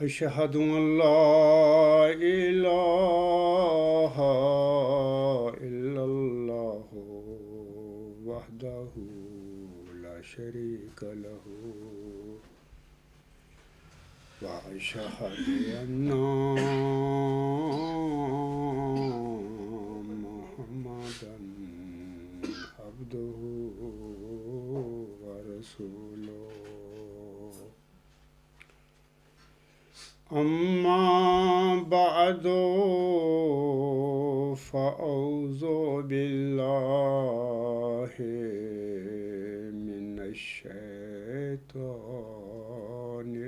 أشهد أن لا إله إلا الله وحده لا شريك له وأشهد أن محمدا عبده ورسوله أما بعد فأعوذ بالله من الشيطان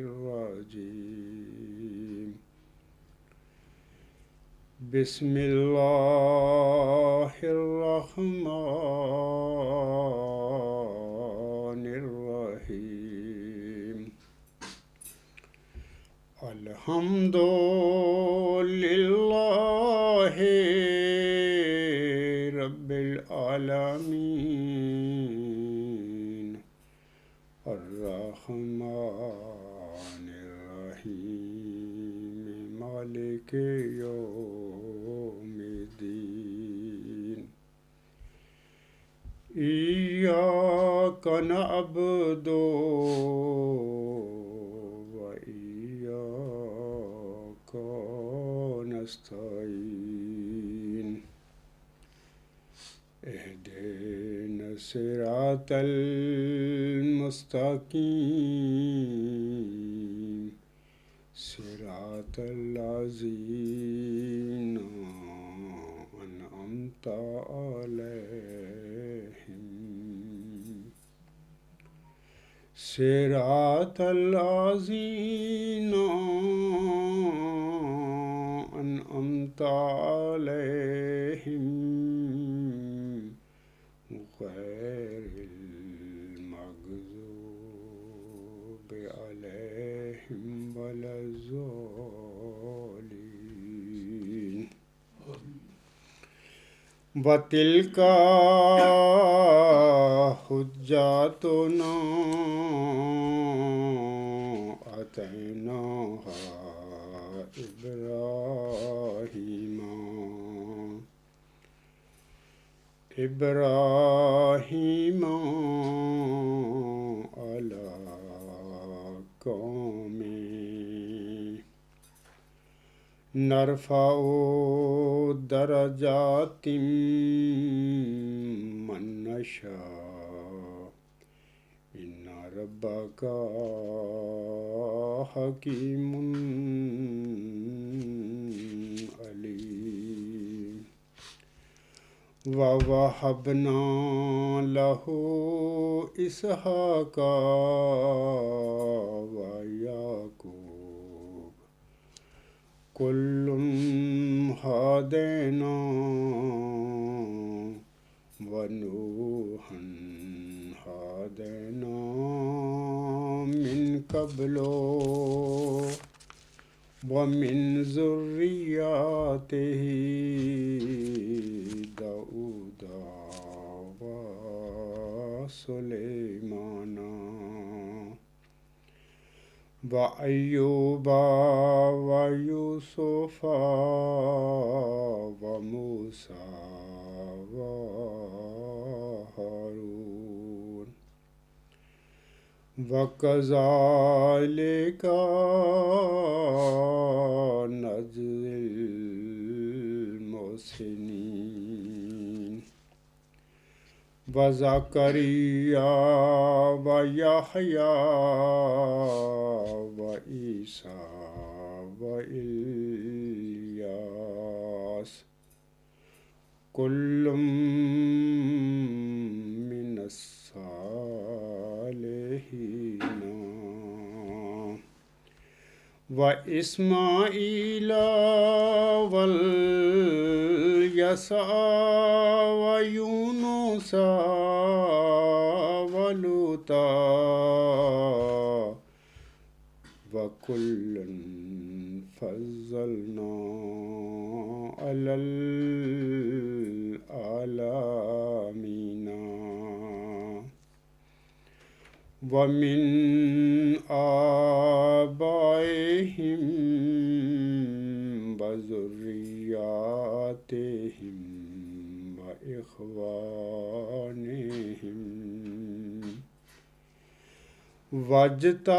الرجيم بسم الله الرحمن الرحيم الحمد لله رب العالمين الرحمن الرحيم مالك يوم الدين إياك نعبد وإياك نستعين اهدنا الصراط المستقيم صراط الذين أنعمت عليهم صراط الذين أنعمت عليهم غير المغضوب عليهم ولا الضالين وتلك حجتنا آتيناها إبراهيم على قومه نرفع درجات من نشاء إن ربك حكيم عليم ووهبنا له إسحاق ويعقوب كل هدينا ونوحا هدينا من قبل ومن ذريته داود وسليمان وأيوب ويوسف وموسى وهارون وكذلك نجزي المحسنين وزكريا ويحيى وعيسى وإلياس كل من الصالحين وإسماعيل واليسع ويونس ولوطا وكلا فضلنا على العالمين ومن آبائهم وذرياتهم وإخوانهم واجتبيناهم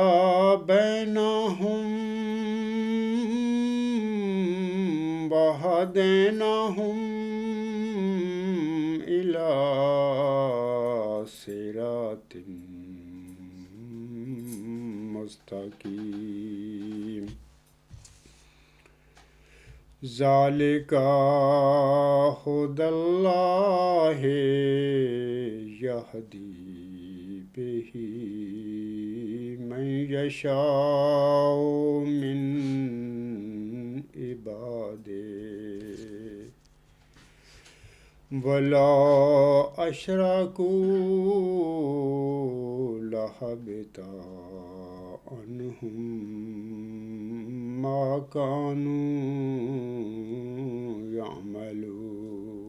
وهديناهم إلى صراط مستقيم ذلك هدى الله يهدي به من يشاء من عباده وَلَا أَشْرَكُوا لَحَبِطَ عَنْهُمْ مَا كَانُوا يَعْمَلُونَ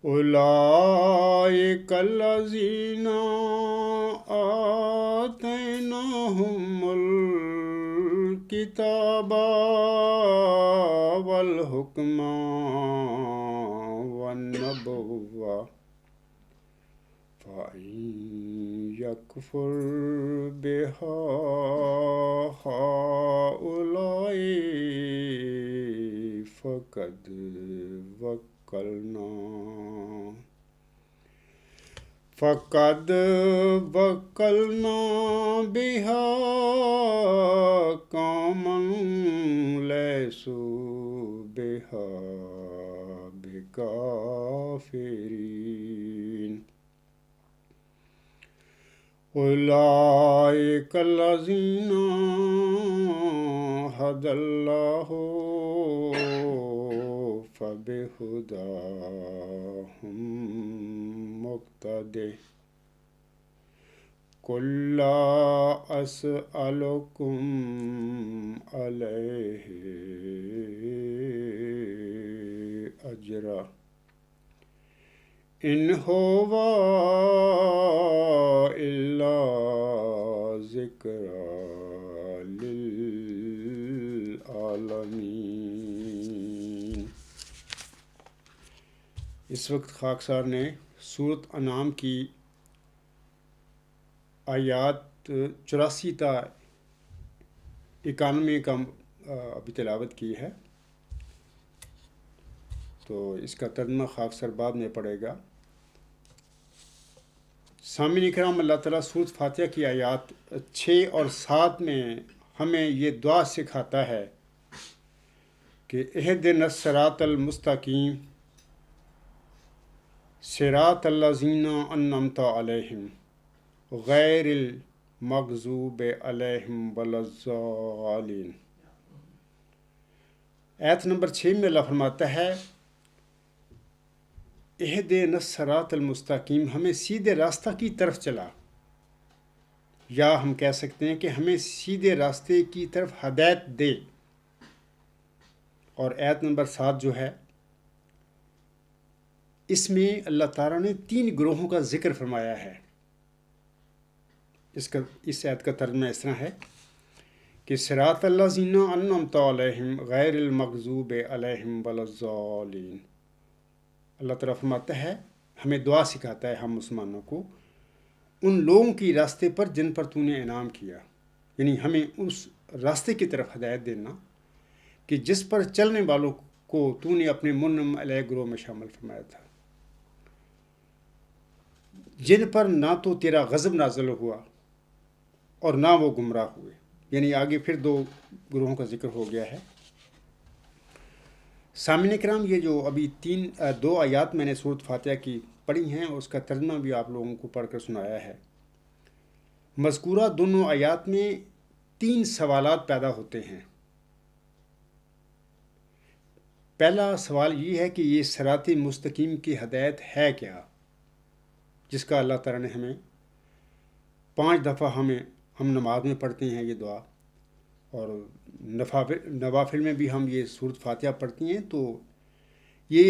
أُولَئِكَ الَّذِينَ آتَيْنَاهُمُ الْكِتَابَ والحکم والنبوة فإن يكفر بها هؤلاء فقد وكلنا بها قوما ليسوا بها بكافرين أولئك الذين هدى الله فبهداهم مقتده قل لا أسألكم عليه أجرا إن هو إلا ذكرى للعالمين۔ اس وقت خاکسار نے سورۃ انعام کی آیات 84 تا 91 کا ابھی تلاوت کی ہے، تو اس کا ترجمہ خاکسار بعد میں پڑے گا۔ سامعین اکرام، اللہ تعالیٰ سورۃ فاتحہ کی آیات 6 اور 7 میں ہمیں یہ دعا سکھاتا ہے کہ اہدنا الصراط المستقیم صراط الذین انعمت علیہم غیر المغضوب علیہم ولا الضالین۔ آیت نمبر 6 میں اللہ فرماتا ہے اہدنا الصراط المستقیم، ہمیں سیدھے راستہ کی طرف چلا، یا ہم کہہ سکتے ہیں کہ ہمیں سیدھے راستے کی طرف ہدایت دے۔ اور آیت نمبر 7 جو ہے، اس میں اللہ تعالیٰ نے 3 گروہوں کا ذکر فرمایا ہے۔ اس آیت کا ترجمہ اس طرح ہے کہ صراط الذین انعمت علیہم غیر المغضوب علیہم ولا الضالین۔ اللہ تعالیٰ فرماتا ہے، ہمیں دعا سکھاتا ہے ہم مسلمانوں کو ان لوگوں کی راستے پر جن پر تو نے انعام کیا، یعنی ہمیں اس راستے کی طرف ہدایت دینا کہ جس پر چلنے والوں کو تو نے اپنے منعم علیہ گروہ میں شامل فرمایا تھا، جن پر نہ تو تیرا غضب نازل ہوا اور نہ وہ گمراہ ہوئے۔ یعنی آگے پھر 2 گروہوں کا ذکر ہو گیا ہے۔ سامعین کرام، یہ جو ابھی 2 آیات میں نے سورۃ فاتحہ کی پڑھی ہیں، اس کا ترجمہ بھی آپ لوگوں کو پڑھ کر سنایا ہے۔ مذکورہ دونوں آیات میں 3 سوالات پیدا ہوتے ہیں۔ پہلا سوال یہ ہے کہ یہ صراط مستقیم کی ہدایت ہے کیا، جس کا اللہ تعالیٰ نے ہمیں 5 دفعہ ہم نماز میں پڑھتے ہیں یہ دعا، اور نوافل میں بھی ہم یہ سورۃ فاتحہ پڑھتی ہیں۔ تو یہ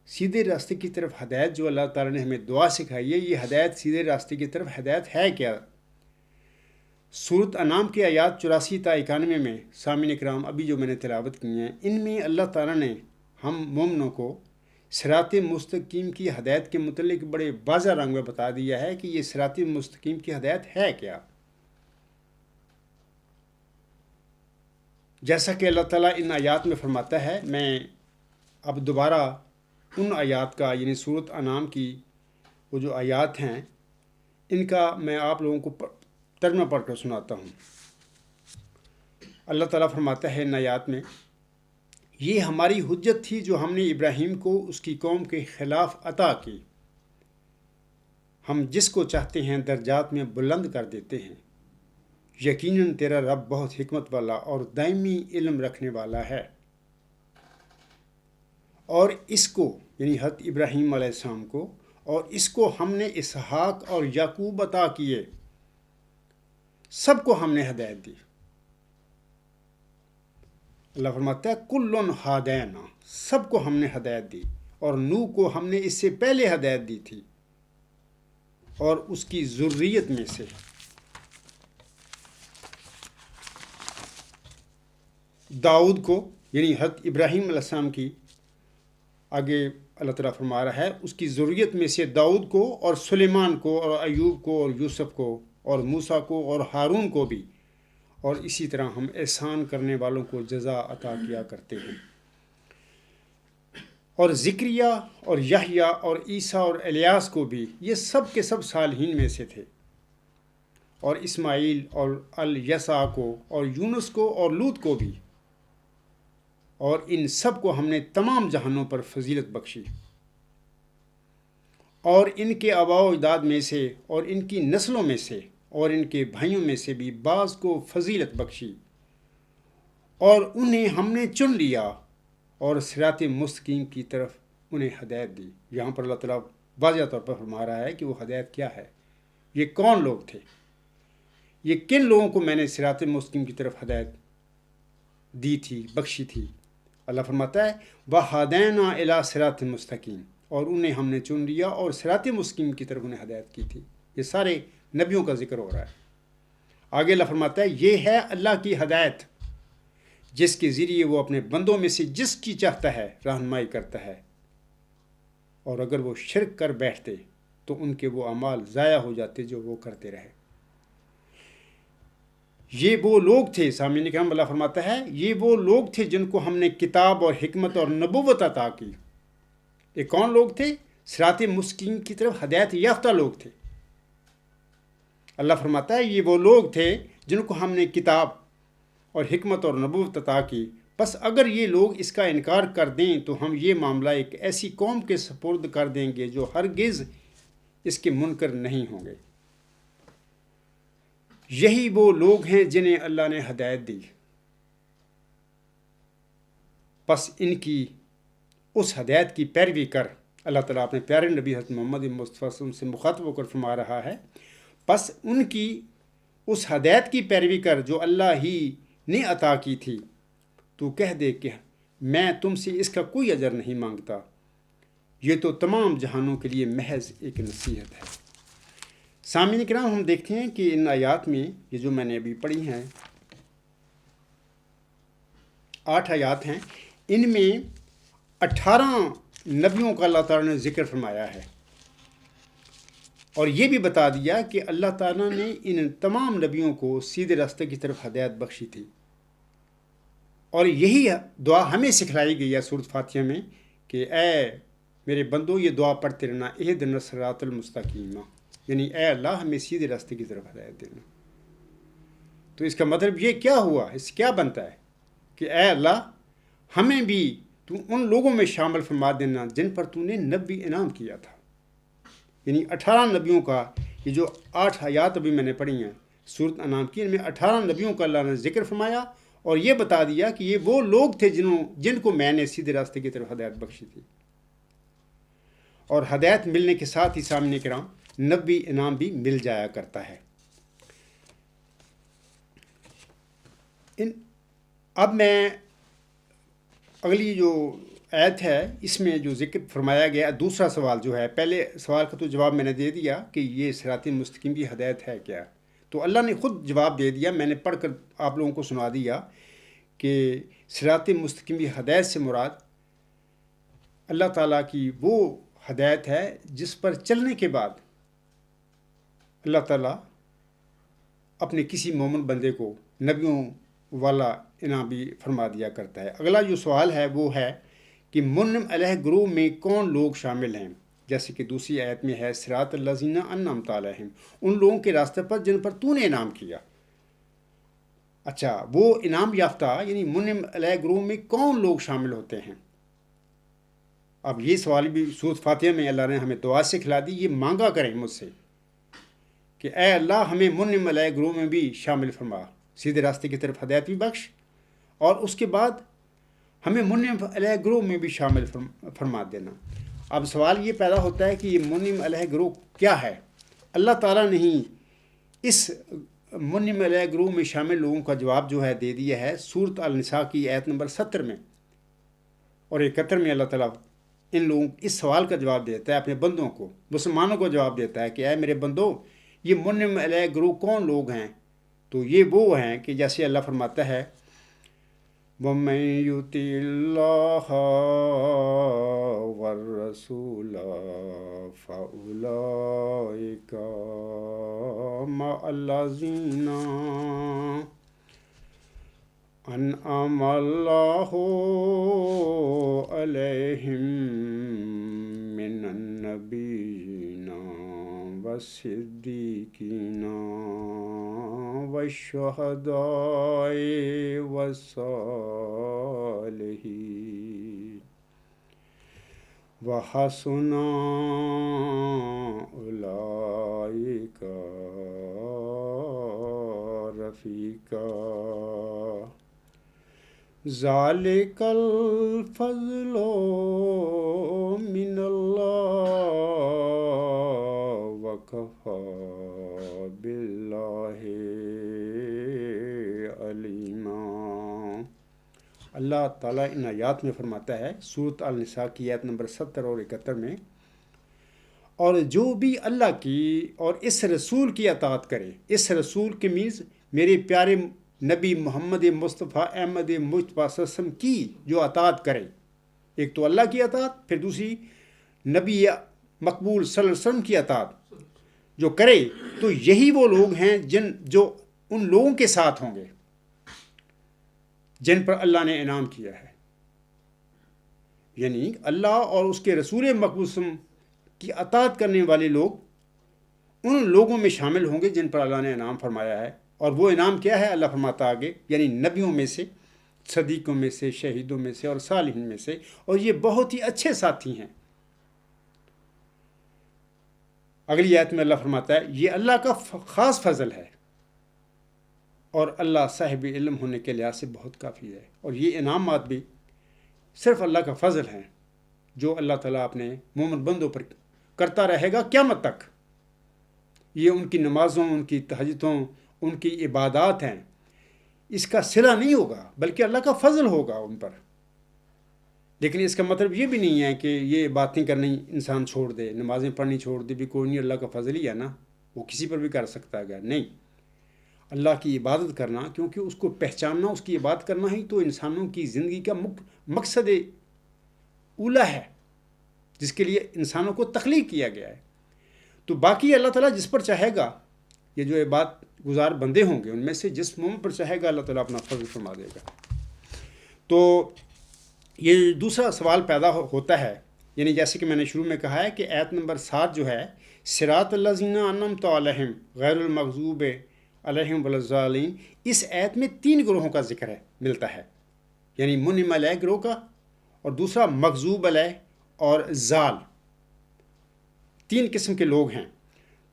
سیدھے راستے کی طرف ہدایت جو اللہ تعالیٰ نے ہمیں دعا سکھائی ہے، یہ ہدایت سیدھے راستے کی طرف ہدایت ہے کیا؟ سورۃ انعام کی آیات 84 تا 91 میں سامعین کرام ابھی جو میں نے تلاوت کی ہیں، ان میں اللہ تعالیٰ نے ہم مومنوں کو صراط مستقیم کی ہدایت کے متعلق بڑے واضح رنگ میں بتا دیا ہے کہ یہ صراط مستقیم کی ہدایت ہے کیا۔ جیسا کہ اللہ تعالیٰ ان آیات میں فرماتا ہے، میں اب دوبارہ ان آیات کا یعنی سورۃ انعام کی وہ جو آیات ہیں ان کا میں آپ لوگوں کو ترجمہ پڑھ کر سناتا ہوں۔ اللہ تعالیٰ فرماتا ہے ان آیات میں، یہ ہماری حجت تھی جو ہم نے ابراہیم کو اس کی قوم کے خلاف عطا کی، ہم جس کو چاہتے ہیں درجات میں بلند کر دیتے ہیں، یقیناً تیرا رب بہت حکمت والا اور دائمی علم رکھنے والا ہے۔ اور اس کو یعنی حضرت ابراہیم علیہ السلام کو اور اس کو ہم نے اسحاق اور یعقوب عطا کیے، سب کو ہم نے ہدایت دی۔ اللہ فرماتا ہے کلن ہدینا، سب کو ہم نے ہدایت دی، اور نوح کو ہم نے اس سے پہلے ہدایت دی تھی اور اس کی ذریت میں سے داؤد کو یعنی حضرت ابراہیم علیہ السلام کی آگے اللہ تعالیٰ فرما رہا ہے اس کی ذریت میں سے داؤد کو اور سلیمان کو اور ایوب کو اور یوسف کو اور موسیٰ کو اور ہارون کو بھی، اور اسی طرح ہم احسان کرنے والوں کو جزا عطا کیا کرتے ہیں۔ اور زکریا اور یحییٰ اور عیسیٰ اور الیاس کو بھی، یہ سب کے سب صالحین میں سے تھے، اور اسماعیل اور الیسع کو اور یونس کو اور لوط کو بھی، اور ان سب کو ہم نے تمام جہانوں پر فضیلت بخشی، اور ان کے آباء و اجداد میں سے اور ان کی نسلوں میں سے اور ان کے بھائیوں میں سے بھی بعض کو فضیلت بخشی، اور انہیں ہم نے چن لیا اور صراط مستقیم کی طرف انہیں ہدایت دی۔ یہاں پر اللہ تعالیٰ واضح طور پر فرما رہا ہے کہ وہ ہدایت کیا ہے، یہ کون لوگ تھے، یہ کن لوگوں کو میں نے صراط مستقیم کی طرف ہدایت دی تھی، بخشی تھی۔ اللہ فرماتا ہے وَهَدَيْنَا إِلَىٰ صِرَاطٍ مستقیم، اور انہیں ہم نے چن لیا اور صراط مستقیم کی طرف انہیں ہدایت کی تھی۔ یہ سارے نبیوں کا ذکر ہو رہا ہے۔ آگے اللہ فرماتا ہے یہ ہے اللہ کی ہدایت جس کے ذریعے وہ اپنے بندوں میں سے جس کی چاہتا ہے رہنمائی کرتا ہے، اور اگر وہ شرک کر بیٹھتے تو ان کے وہ اعمال ضائع ہو جاتے جو وہ کرتے رہے۔ یہ وہ لوگ تھے، سامعین کرام اللہ فرماتا ہے یہ وہ لوگ تھے جن کو ہم نے کتاب اور حکمت اور نبوت عطا کی۔ یہ کون لوگ تھے؟ صراط مستقیم کی طرف ہدایت یافتہ لوگ تھے۔ اللہ فرماتا ہے یہ وہ لوگ تھے جن کو ہم نے کتاب اور حکمت اور نبوت عطا کی، بس اگر یہ لوگ اس کا انکار کر دیں تو ہم یہ معاملہ ایک ایسی قوم کے سپرد کر دیں گے جو ہرگز اس کے منکر نہیں ہوں گے۔ یہی وہ لوگ ہیں جنہیں اللہ نے ہدایت دی، بس ان کی اس ہدایت کی پیروی کر۔ اللہ تعالیٰ اپنے پیارے نبی حضرت محمد مصطفیٰ صلی اللہ علیہ وسلم سے مخاطب ہو کر فرما رہا ہے، بس ان کی اس ہدایت کی پیروی کر جو اللہ ہی نے عطا کی تھی۔ تو کہہ دے کہ میں تم سے اس کا کوئی اجر نہیں مانگتا، یہ تو تمام جہانوں کے لیے محض ایک نصیحت ہے۔ سامعین کرام ہم دیکھتے ہیں کہ ان آیات میں یہ جو میں نے ابھی پڑھی ہیں 8 آیات ہیں، ان میں 18 نبیوں کا اللہ تعالیٰ نے ذکر فرمایا ہے، اور یہ بھی بتا دیا کہ اللہ تعالیٰ نے ان تمام نبیوں کو سیدھے راستے کی طرف ہدایت بخشی تھی، اور یہی دعا ہمیں سکھلائی گئی ہے سورۃ فاتحہ میں کہ اے میرے بندو یہ دعا پڑھتے رہنا، اہدنا الصراط المستقیم، یعنی اے اللہ ہمیں سیدھے راستے کی طرف ہدایت دینا۔ تو اس کا مطلب یہ کیا ہوا، اس سے کیا بنتا ہے کہ اے اللہ ہمیں بھی تو ان لوگوں میں شامل فرما دینا جن پر تو نے نبی انعام کیا تھا۔ یعنی 18 نبیوں کا یہ جو 8 آیات ابھی میں نے پڑھی ہیں سورۃ انعام کی، ان میں 18 نبیوں کا اللہ نے ذکر فرمایا اور یہ بتا دیا کہ یہ وہ لوگ تھے جن کو میں نے سیدھے راستے کی طرف ہدایت بخشی تھی۔ اور ہدایت ملنے کے ساتھ ہی سامنے کرام نبی انعام بھی مل جایا کرتا ہے۔ اب میں اگلی جو آیت ہے اس میں جو ذکر فرمایا گیا دوسرا سوال جو ہے، پہلے سوال کا تو جواب میں نے دے دیا کہ یہ صراط مستقیم کی ہدایت ہے کیا، تو اللہ نے خود جواب دے دیا، میں نے پڑھ کر آپ لوگوں کو سنا دیا کہ صراط مستقیم کی ہدایت سے مراد اللہ تعالیٰ کی وہ ہدایت ہے جس پر چلنے کے بعد اللہ تعالیٰ اپنے کسی مومن بندے کو نبیوں والا انعام بھی فرما دیا کرتا ہے۔ اگلا جو سوال ہے وہ ہے کہ منعم علیہ گروہ میں کون لوگ شامل ہیں، جیسے کہ دوسری آیت میں ہے صراط الذین انعمت علیہم، ان لوگوں کے راستے پر جن پر تو نے انعام کیا۔ اچھا، وہ انعام یافتہ یعنی منعم علیہ گروہ میں کون لوگ شامل ہوتے ہیں؟ اب یہ سوال بھی سورۃ فاتحہ میں اللہ نے ہمیں دعا سکھلا دی، یہ مانگا کریں مجھ سے کہ اے اللہ ہمیں منعم علیہ گروہ میں بھی شامل فرما، سیدھے راستے کی طرف ہدایت بھی بخش، اور اس کے بعد ہمیں منعم علیہ گروہ میں بھی شامل فرما دینا۔ اب سوال یہ پیدا ہوتا ہے کہ یہ منعم علیہ گروہ کیا ہے؟ اللہ تعالیٰ نے ہی اس منعم علیہ گروہ میں شامل لوگوں کا جواب جو ہے دے دیا ہے سورۃ النساء کی آیت نمبر 70 میں اور 71 میں۔ اللہ تعالیٰ ان لوگوں اس سوال کا جواب دیتا ہے، اپنے بندوں کو، مسلمانوں کو جواب دیتا ہے کہ اے میرے بندو، یہ منعم علیہ گروہ کون لوگ ہیں؟ تو یہ وہ ہیں کہ جیسے اللہ فرماتا ہے وَمَن يُطِعِ اللَّهَ وَالرَّسُولَ فَأُولَٰئِكَ مَعَ الَّذِينَ أَنْعَمَ اللَّهُ عَلَيْهِم مِّنَ النَّبِيِّينَ وَالصِّدِّيقِينَ وَالشُّهَدَاءِ وَالصَّالِحِينَ وَحَسُنَ أُولَٰئِكَ رَفِيقًا ذَلِكَ الْفَضْلُ مِنَ اللَّهِ وَكَفَىٰ بِاللَّهِ عَلِيمًا۔ اللہ تعالیٰ ان آیات میں فرماتا ہے سورۃ النساء کی آیت نمبر 70 اور 71 میں، اور جو بھی اللہ کی اور اس رسول کی اطاعت کرے، اس رسول کے مینز میرے پیارے نبی محمد مصطفیٰ احمد مجتبیٰ صلی اللہ علیہ وسلم کی جو اطاعت کرے، ایک تو اللہ کی اطاعت، پھر دوسری نبی مقبول صلی اللہ علیہ وسلم کی اطاعت جو کرے، تو یہی وہ لوگ ہیں جو ان لوگوں کے ساتھ ہوں گے جن پر اللہ نے انعام کیا ہے، یعنی اللہ اور اس کے رسول مقبول صلی اللہ علیہ وسلم کی اطاعت کرنے والے لوگ ان لوگوں میں شامل ہوں گے جن پر اللہ نے انعام فرمایا ہے۔ اور وہ انعام کیا ہے؟ اللہ فرماتا آگے، یعنی نبیوں میں سے، صدیقوں میں سے، شہیدوں میں سے اور صالحین میں سے، اور یہ بہت ہی اچھے ساتھی ہیں۔ اگلی آیت میں اللہ فرماتا ہے یہ اللہ کا خاص فضل ہے اور اللہ صاحب علم ہونے کے لحاظ سے بہت کافی ہے، اور یہ انعامات بھی صرف اللہ کا فضل ہیں جو اللہ تعالیٰ اپنے مومن بندوں پر کرتا رہے گا قیامت تک۔ یہ ان کی نمازوں، ان کی تہجدوں، ان کی عبادات ہیں، اس کا صلہ نہیں ہوگا بلکہ اللہ کا فضل ہوگا ان پر۔ لیکن اس کا مطلب یہ بھی نہیں ہے کہ یہ باتیں کرنی انسان چھوڑ دے، نمازیں پڑھنی چھوڑ دے، بھی کوئی نہیں، اللہ کا فضل ہی ہے نا، وہ کسی پر بھی کر سکتا ہے۔ نہیں، اللہ کی عبادت کرنا، کیونکہ اس کو پہچاننا، اس کی عبادت کرنا ہی تو انسانوں کی زندگی کا مقصد اولا ہے جس کے لیے انسانوں کو تخلیق کیا گیا ہے۔ تو باقی اللہ تعالیٰ جس پر چاہے گا، یہ جو عبادت گزار بندے ہوں گے ان میں سے جس مومن پر چاہے گا اللہ تعالیٰ اپنا فضل فرما دے گا۔ تو یہ دوسرا سوال پیدا ہوتا ہے، یعنی جیسے کہ میں نے شروع میں کہا ہے کہ آیت نمبر 7 جو ہے صراط الذین انعمت علیہم غیر المغضوب علیہم ولا الضالین، اس آیت میں 3 گروہوں کا ذکر ملتا ہے، یعنی منعم علیہ گروہ کا، اور دوسرا مغضوب علیہ اور ضال، 3 قسم کے لوگ ہیں۔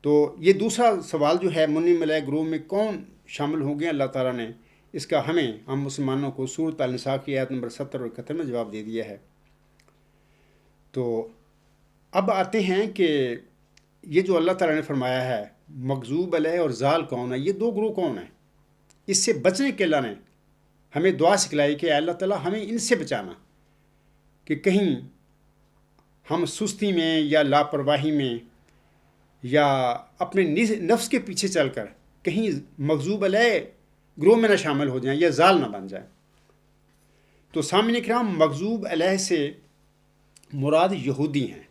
تو یہ دوسرا سوال جو ہے منعم علیہ گروہ میں کون شامل ہوں گے، اللہ تعالیٰ نے اس کا ہم مسلمانوں کو سورۃ النساء کی آیت نمبر 70 اور 71 میں جواب دے دیا ہے۔ تو اب آتے ہیں کہ یہ جو اللہ تعالیٰ نے فرمایا ہے مغضوب علیہ اور ضال کون ہے، یہ 2 گروہ کون ہیں، اس سے بچنے کے اللہ نے ہمیں دعا سکھلائی کہ اللہ تعالیٰ ہمیں ان سے بچانا، کہ کہیں ہم سستی میں یا لاپرواہی میں یا اپنے نفس کے پیچھے چل کر کہیں مغضوب علیہ گروہ میں نہ شامل ہو جائیں یا زال نہ بن جائیں۔ تو سامعین کرام، مغضوب علیہ سے مراد یہودی ہیں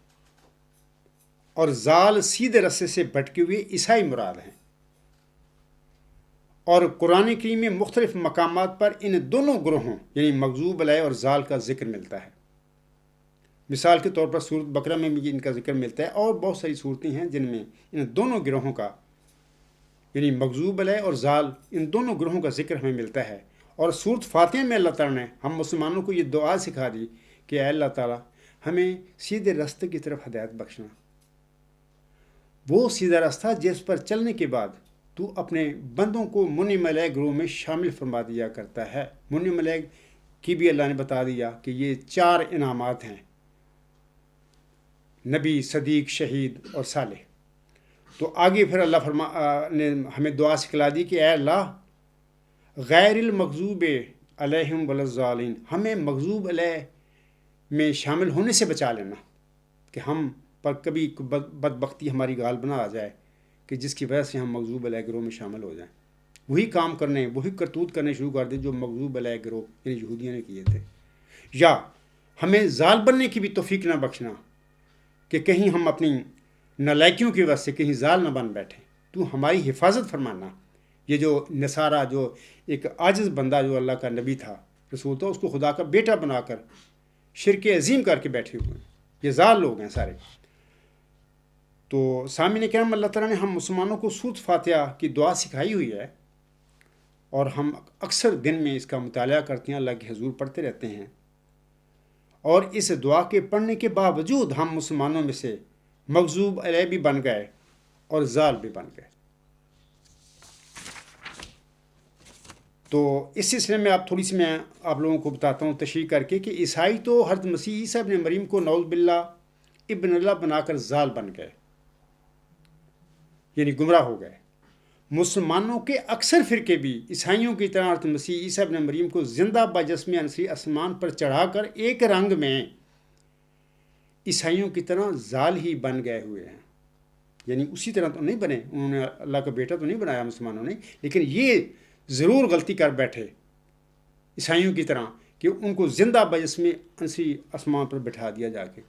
اور زال سیدھے رستے سے بھٹکے ہوئے عیسائی مراد ہیں، اور قرآن کریم میں مختلف مقامات پر ان دونوں گروہوں یعنی مغضوب علیہ اور زال کا ذکر ملتا ہے۔ مثال کے طور پر سورۃ بقرہ میں بھی ان کا ذکر ملتا ہے، اور بہت ساری صورتیں ہیں جن میں ان دونوں گروہوں کا یعنی مغضوب علیہ اور زال ان دونوں گروہوں کا ذکر ہمیں ملتا ہے۔ اور سورۃ فاتحہ میں اللہ تعالیٰ نے ہم مسلمانوں کو یہ دعا سکھا دی کہ اے اللہ تعالیٰ ہمیں سیدھے راستے کی طرف ہدایت بخشنا، وہ سیدھا راستہ جس پر چلنے کے بعد تو اپنے بندوں کو منعم علیہ گروہ میں شامل فرما دیا کرتا ہے۔ منعم علیہ کی بھی اللہ نے بتا دیا کہ یہ 4 انعامات ہیں: نبی، صدیق، شہید اور صالح۔ تو آگے پھر اللہ نے ہمیں دعا سکھلا دی کہ اے اللہ غیر المغضوب علیہم ولا الضالین، ہمیں مغضوب علیہ میں شامل ہونے سے بچا لینا کہ ہم پر کبھی بدبختی ہماری غالب نہ آ جائے کہ جس کی وجہ سے ہم مغضوب علیہ گروہ میں شامل ہو جائیں، وہی کام کرنے، وہی کرتوت کرنے شروع کر دیں جو مغضوب علیہ گروہ یعنی یہودیوں نے کیے تھے، یا ہمیں زال بننے کی بھی توفیق نہ بخشنا کہ کہیں ہم اپنی نالائکیوں کی وجہ سے کہیں زال نہ بن بیٹھیں۔ تو ہماری حفاظت فرمانا۔ یہ جو نصارہ، جو ایک عاجز بندہ جو اللہ کا نبی تھا، رسول تھا، اس کو خدا کا بیٹا بنا کر شرک عظیم کر کے بیٹھے ہوئے ہیں، یہ زال لوگ ہیں سارے۔ تو سامعین کرام، اللہ تعالیٰ نے ہم مسلمانوں کو سورۃ فاتحہ کی دعا سکھائی ہوئی ہے، اور ہم اکثر دن میں اس کا مطالعہ کرتے ہیں، اللہ کے حضور پڑھتے رہتے ہیں، اور اس دعا کے پڑھنے کے باوجود ہم مسلمانوں میں سے مغضوب علیہ بھی بن گئے اور زال بھی بن گئے۔ تو اس سلسلے میں تھوڑی سی میں آپ لوگوں کو بتاتا ہوں تشریح کر کے کہ عیسائی تو حضرت مسیح عیسیٰ ابن مریم کو نعوذ باللہ ابن اللہ بنا کر زال بن گئے، یعنی گمراہ ہو گئے۔ مسلمانوں کے اکثر فرقے بھی عیسائیوں کی طرح حضرت مسیح عیسیٰ ابن مریم کو زندہ بجسم انسی آسمان پر چڑھا کر ایک رنگ میں عیسائیوں کی طرح زال ہی بن گئے ہوئے ہیں، یعنی اسی طرح تو نہیں بنے، انہوں نے اللہ کا بیٹا تو نہیں بنایا مسلمانوں نے، لیکن یہ ضرور غلطی کر بیٹھے عیسائیوں کی طرح کہ ان کو زندہ بجسم انسی آسمان پر بٹھا دیا جا کے۔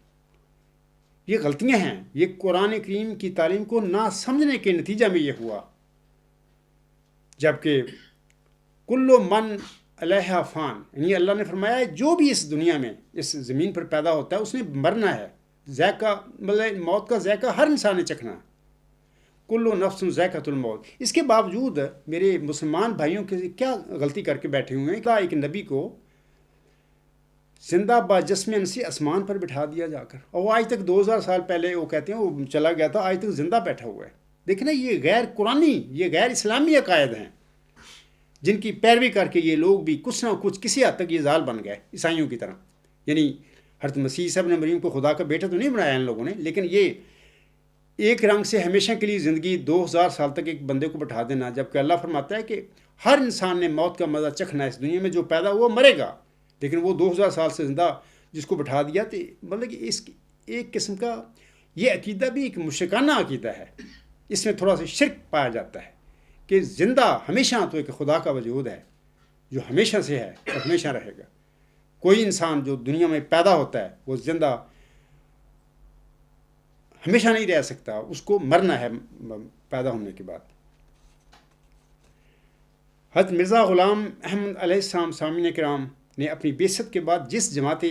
یہ غلطیاں ہیں، یہ قرآن کریم کی تعلیم کو نہ سمجھنے کے نتیجہ میں یہ ہوا، جبکہ کل من علیہ فان، یعنی اللہ نے فرمایا جو بھی اس دنیا میں اس زمین پر پیدا ہوتا ہے اس نے مرنا ہے، ذائقہ مطلب موت کا ذائقہ ہر انسان نے چکھنا، کل نفس ذائقۃ الموت۔ اس کے باوجود میرے مسلمان بھائیوں کے کیا غلطی کر کے بیٹھے ہوئے ہیں کہ ایک نبی کو زندہ بجسم انسی آسمان پر بٹھا دیا جا کر، اور وہ آج تک 2000 سال پہلے وہ کہتے ہیں وہ چلا گیا تھا، آج تک زندہ بیٹھا ہوا ہے۔ دیکھیں نا، یہ غیر قرآنی، یہ غیر اسلامی عقائد ہیں جن کی پیروی کر کے یہ لوگ بھی کچھ نہ کچھ کسی حد تک یہ زال بن گئے عیسائیوں کی طرح۔ یعنی حضرت مسیح عیسیٰ ابن مریم کو خدا کا بیٹا تو نہیں بنایا ان لوگوں نے، لیکن یہ ایک رنگ سے ہمیشہ کے لیے زندگی 2000 سال تک ایک بندے کو بٹھا دینا، جبکہ اللہ فرماتا ہے کہ ہر انسان نے موت کا مزہ چکھنا ہے، اس دنیا میں جو پیدا ہوا مرے گا، لیکن وہ 2000 سال سے زندہ جس کو بٹھا دیا، تو مطلب کہ اس ایک قسم کا یہ عقیدہ بھی ایک مشرکانہ عقیدہ ہے، اس میں تھوڑا سا شرک پایا جاتا ہے کہ زندہ ہمیشہ تو ایک خدا کا وجود ہے جو ہمیشہ سے ہے اور ہمیشہ رہے گا۔ کوئی انسان جو دنیا میں پیدا ہوتا ہے وہ زندہ ہمیشہ نہیں رہ سکتا، اس کو مرنا ہے پیدا ہونے کے بعد۔ حضرت مرزا غلام احمد علیہ السلام سامعین کرام نے اپنی بعثت کے بعد جس جماعت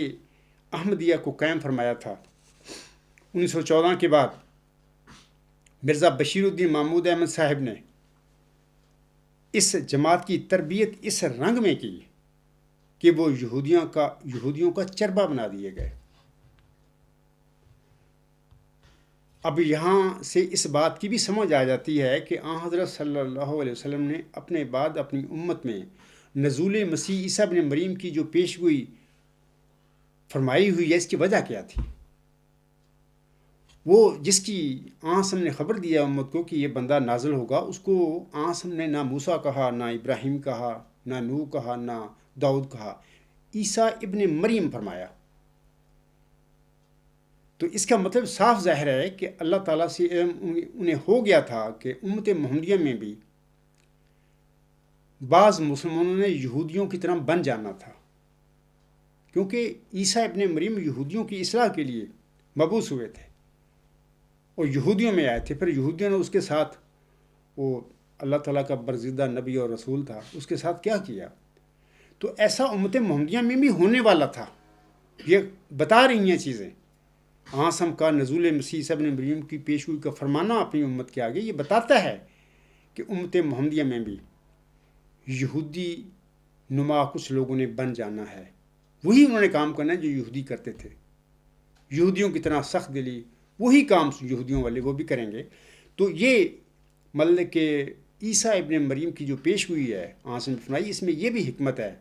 احمدیہ کو قائم فرمایا تھا 1914 کے بعد، مرزا بشیر الدین محمود احمد صاحب نے اس جماعت کی تربیت اس رنگ میں کی کہ وہ یہودیوں کا چربہ بنا دیے گئے۔ اب یہاں سے اس بات کی بھی سمجھ آ جاتی ہے کہ آن حضرت صلی اللہ علیہ وسلم نے اپنے بعد اپنی امت میں نزول مسیح عیسیٰ ابن مریم کی جو پیشگوئی فرمائی ہوئی ہے، اس کی وجہ کیا تھی؟ وہ جس کی آنس ہم نے خبر دیا امت کو کہ یہ بندہ نازل ہوگا، اس کو آنس ہم نے نہ موسیٰ کہا، نہ ابراہیم کہا، نہ نوح کہا، نہ داؤد کہا، عیسیٰ ابن مریم فرمایا۔ تو اس کا مطلب صاف ظاہر ہے کہ اللہ تعالیٰ سے انہیں ہو گیا تھا کہ امت محمدیہ میں بھی بعض مسلمانوں نے یہودیوں کی طرح بن جانا تھا، کیونکہ عیسیٰ ابن مریم یہودیوں کی اصلاح کے لیے مبعوث ہوئے تھے اور یہودیوں میں آئے تھے. پھر یہودیوں نے اس کے ساتھ، وہ اللہ تعالیٰ کا برگزیدہ نبی اور رسول تھا، اس کے ساتھ کیا کیا؟ تو ایسا امت محمدیہ میں بھی ہونے والا تھا. یہ بتا رہی ہیں چیزیں. آسم کا نزول مسیح عیسیٰ ابن مریم کی پیشگوئی کا فرمانا اپنی امت کے آگے یہ بتاتا ہے کہ امت محمدیہ میں بھی یہودی نما کچھ لوگوں نے بن جانا ہے. وہی انہوں نے کام کرنا ہے جو یہودی کرتے تھے. یہودیوں کی طرح سخت دلی، وہی کام یہودیوں والے وہ بھی کریں گے. تو یہ مطلب کہ عیسیٰ ابن مریم کی جو پیشگوئی ہے آسم نے فرمائی، اس میں یہ بھی حکمت ہے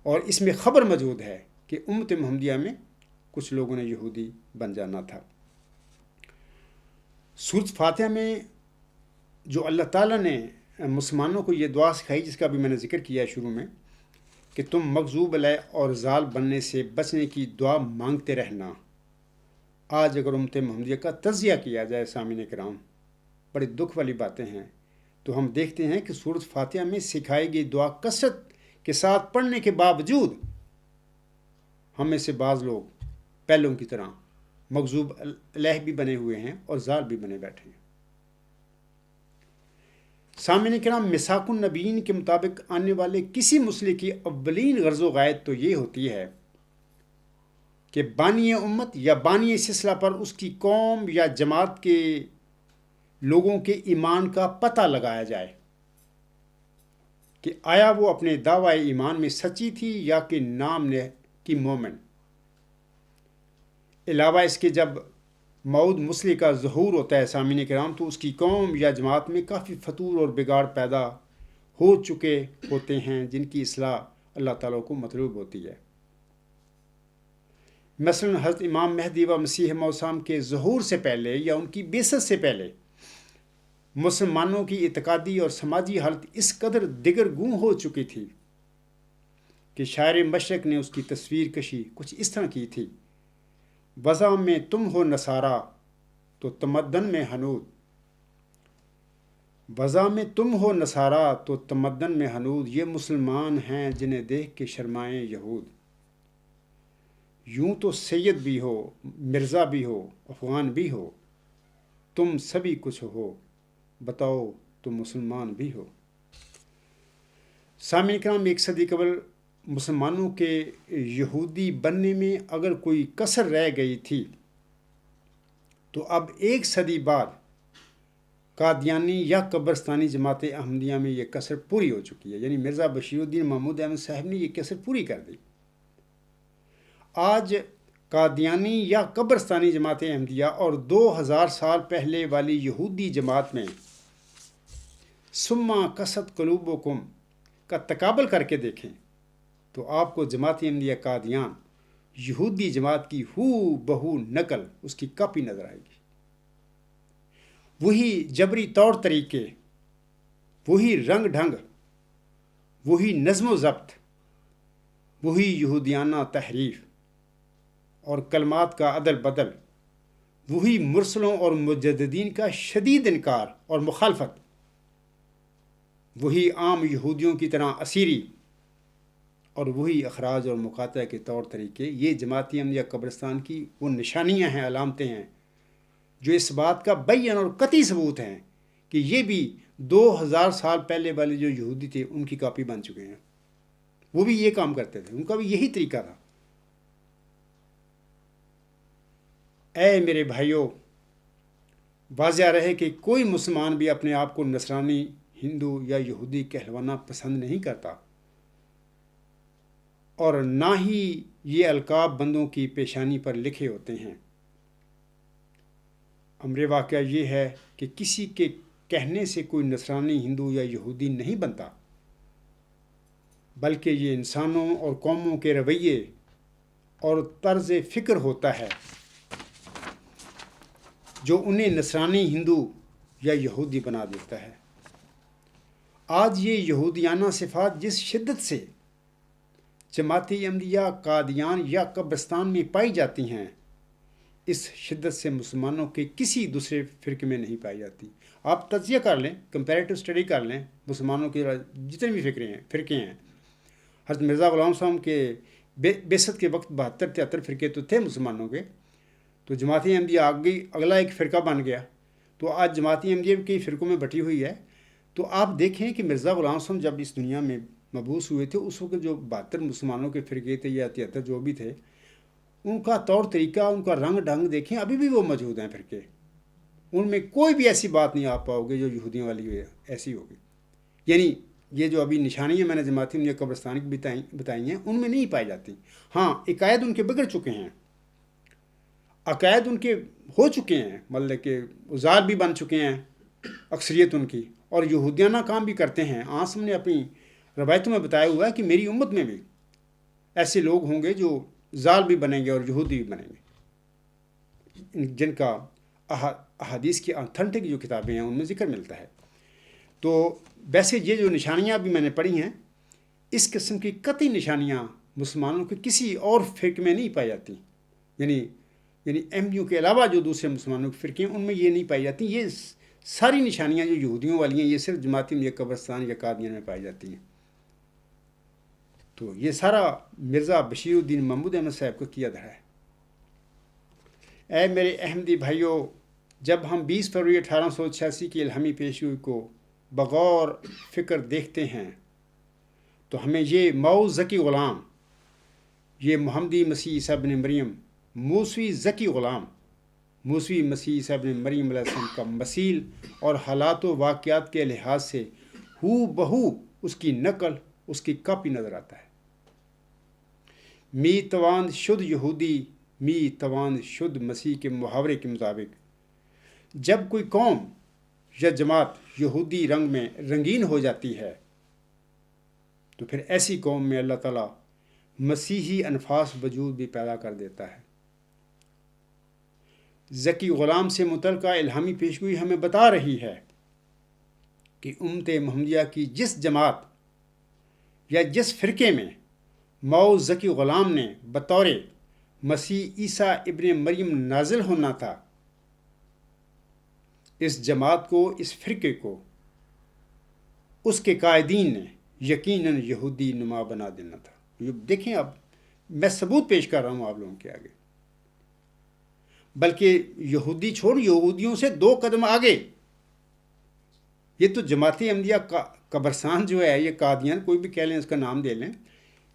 اور اس میں خبر موجود ہے کہ امت محمدیہ میں کچھ لوگوں نے یہودی بن جانا تھا. سورۃ فاتحہ میں جو اللہ تعالیٰ نے مسلمانوں کو یہ دعا سکھائی، جس کا بھی میں نے ذکر کیا ہے شروع میں، کہ تم مغضوب علیہ اور ضال بننے سے بچنے کی دعا مانگتے رہنا. آج اگر امت محمدیہ کا تجزیہ کیا جائے سامعین کرام، بڑے دکھ والی باتیں ہیں. تو ہم دیکھتے ہیں کہ سورۃ فاتحہ میں سکھائی گئی دعا کثرت کے ساتھ پڑھنے کے باوجود ہم میں سے بعض لوگ پہلوں کی طرح مغضوب علیہ بھی بنے ہوئے ہیں اور ضال بھی بنے بیٹھے ہیں. سامعین کرام، میثاق النبیین کے مطابق آنے والے کسی مسئلے کی اولین غرض و غایت تو یہ ہوتی ہے کہ بانی امت یا بانی سلسلہ پر اس کی قوم یا جماعت کے لوگوں کے ایمان کا پتہ لگایا جائے کہ آیا وہ اپنے دعوی ایمان میں سچی تھی یا کہ نام کی مومن. علاوہ اس کے جب موعود مسئلے کا ظہور ہوتا ہے سامعین کرام، تو اس کی قوم یا جماعت میں کافی فتور اور بگاڑ پیدا ہو چکے ہوتے ہیں جن کی اصلاح اللہ تعالیٰ کو مطلوب ہوتی ہے. مثلا حضرت امام مہدی و مسیح موسم کے ظہور سے پہلے یا ان کی بعثت سے پہلے مسلمانوں کی اعتقادی اور سماجی حالت اس قدر دگرگوں ہو چکی تھی کہ شاعر مشرق نے اس کی تصویر کشی کچھ اس طرح کی تھی: وضع میں تم ہو نصارہ تو تمدن میں حنود، وضع میں تم ہو نصارہ تو تمدن میں حنود، یہ مسلمان ہیں جنہیں دیکھ کے شرمائیں یہود. یوں تو سید بھی ہو، مرزا بھی ہو، افغان بھی ہو، تم سبھی کچھ ہو، بتاؤ تم مسلمان بھی ہو. سامعین کرام، 1 صدی قبل مسلمانوں کے یہودی بننے میں اگر کوئی کسر رہ گئی تھی تو اب 1 صدی بعد قادیانی یا قبرستانی جماعت احمدیہ میں یہ کسر پوری ہو چکی ہے. یعنی مرزا بشیر الدین محمود احمد صاحب نے یہ کسر پوری کر دی. آج قادیانی یا قبرستانی جماعت احمدیہ اور 2000 سال پہلے والی یہودی جماعت میں سما کست قلوبکم کا تقابل کر کے دیکھیں تو آپ کو جماعت احمدیہ قادیان یہودی جماعت کی ہو بہو نقل، اس کی کاپی نظر آئے گی. وہی جبری طور طریقے، وہی رنگ ڈھنگ، وہی نظم و ضبط، وہی یہودیانہ تحریف اور کلمات کا عدل بدل، وہی مرسلوں اور مجددین کا شدید انکار اور مخالفت، وہی عام یہودیوں کی طرح اسیری اور وہی اخراج اور مقاطعہ کے طور طریقے. یہ جماعت احمدیہ قبرستان کی وہ نشانیاں ہیں، علامتیں ہیں جو اس بات کا بیان اور قطعی ثبوت ہیں کہ یہ بھی 2000 سال پہلے والے جو یہودی تھے ان کی کاپی بن چکے ہیں. وہ بھی یہ کام کرتے تھے، ان کا بھی یہی طریقہ تھا. اے میرے بھائیوں، واضح رہے کہ کوئی مسلمان بھی اپنے آپ کو نصرانی، ہندو یا یہودی کہلوانا پسند نہیں کرتا، اور نہ ہی یہ القاب بندوں کی پیشانی پر لکھے ہوتے ہیں. امر واقعہ یہ ہے کہ کسی کے کہنے سے کوئی نصرانی، ہندو یا یہودی نہیں بنتا، بلکہ یہ انسانوں اور قوموں کے رویے اور طرز فکر ہوتا ہے جو انہیں نصرانی، ہندو یا یہودی بنا دیتا ہے. آج یہ یہودیانہ صفات جس شدت سے جماعت احمدیہ قادیان یا قبرستان میں پائی جاتی ہیں، اس شدت سے مسلمانوں کے کسی دوسرے فرقے میں نہیں پائی جاتی۔ آپ تجزیہ کر لیں، کمپیریٹو اسٹڈی کر لیں مسلمانوں کے جتنے بھی فرقے ہیں۔ حضرت مرزا غلام صاحب کے بعثت کے وقت 72-73 فرقے تو تھے مسلمانوں کے، تو جماعت احمدیہ اگلا ایک فرقہ بن گیا، تو آج جماعت احمدیہ کئی فرقوں میں بٹی ہوئی ہے۔ تو آپ دیکھیں کہ مرزا غلام صاحب جب اس دنیا میں مبعوث ہوئے تھے، اس وقت جو 72 مسلمانوں کے فرقے تھے یا 73 جو بھی تھے، ان کا طور طریقہ، ان کا رنگ ڈھنگ دیکھیں، ابھی بھی وہ موجود ہیں فرقے۔ ان میں کوئی بھی ایسی بات نہیں آپ پاؤ گے جو یہودیوں والی ایسی ہوگی۔ یعنی یہ جو ابھی نشانیاں میں نے جماعت احمدیہ قبرستان کی بتائی ہیں، ان میں نہیں پائی جاتی۔ ہاں، عقائد ان کے بگڑ چکے ہیں، عقائد ان کے ہو چکے ہیں، مطلب کہ اوزار بھی بن چکے ہیں اکثریت ان کی، اور یہودیانہ کام بھی کرتے ہیں۔ آنسم نے اپنی روایتوں میں بتایا ہوا ہے کہ میری امت میں بھی ایسے لوگ ہوں گے جو زال بھی بنیں گے اور یہودی بھی بنیں گے، جن کا احادیث کی اتھینٹک جو کتابیں ہیں ان میں ذکر ملتا ہے۔ تو ویسے یہ جو نشانیاں بھی میں نے پڑھی ہیں، اس قسم کی قطعی نشانیاں مسلمانوں کے کسی اور فرقے میں نہیں پائی جاتی، یعنی احمدیوں کے علاوہ جو دوسرے مسلمانوں کے فرقے ہیں ان میں یہ نہیں پائی جاتی۔ یہ ساری نشانیاں جو یہودیوں والی ہیں، یہ صرف جماعت احمدیہ قبرستان یا قادیان میں پائی جاتی ہیں۔ تو یہ سارا مرزا بشیر الدین محمود احمد صاحب کو کیا دھرا ہے۔ اے میرے احمدی بھائیوں، جب ہم 20 فروری 1886 کی الہامی پیشگوئی کو بغور فکر دیکھتے ہیں تو ہمیں یہ مئو ذکی غلام، یہ محمدی مسیح عیسیٰ ابن مریم، موسوی ذکی غلام، موسوی مسیح عیسیٰ ابن مریم علیہ السلام کا مثیل اور حالات و واقعات کے لحاظ سے ہو بہو اس کی نقل، اس کی کاپی نظر آتا ہے۔ می تواند شد یہودی، می تواند شد مسیح کے محاورے کے مطابق جب کوئی قوم یا جماعت یہودی رنگ میں رنگین ہو جاتی ہے تو پھر ایسی قوم میں اللہ تعالیٰ مسیحی انفاس وجود بھی پیدا کر دیتا ہے۔ ذکی غلام سے متعلقہ الہامی پیشگوئی ہمیں بتا رہی ہے کہ امت محمدیہ کی جس جماعت یا جس فرقے میں مئو ذکی غلام نے بطور مسیح عیسیٰ ابن مریم نازل ہونا تھا، اس جماعت کو، اس فرقے کو، اس کے قائدین نے یقیناً یہودی نما بنا دینا تھا۔ یہ دیکھیں، اب میں ثبوت پیش کر رہا ہوں آپ لوگوں کے آگے، بلکہ یہودی چھوڑ، یہودیوں سے 2 قدم آگے۔ یہ تو جماعت احمدیہ کا قبرستان جو ہے، یہ قادیان کوئی بھی کہہ لیں، اس کا نام دے لیں،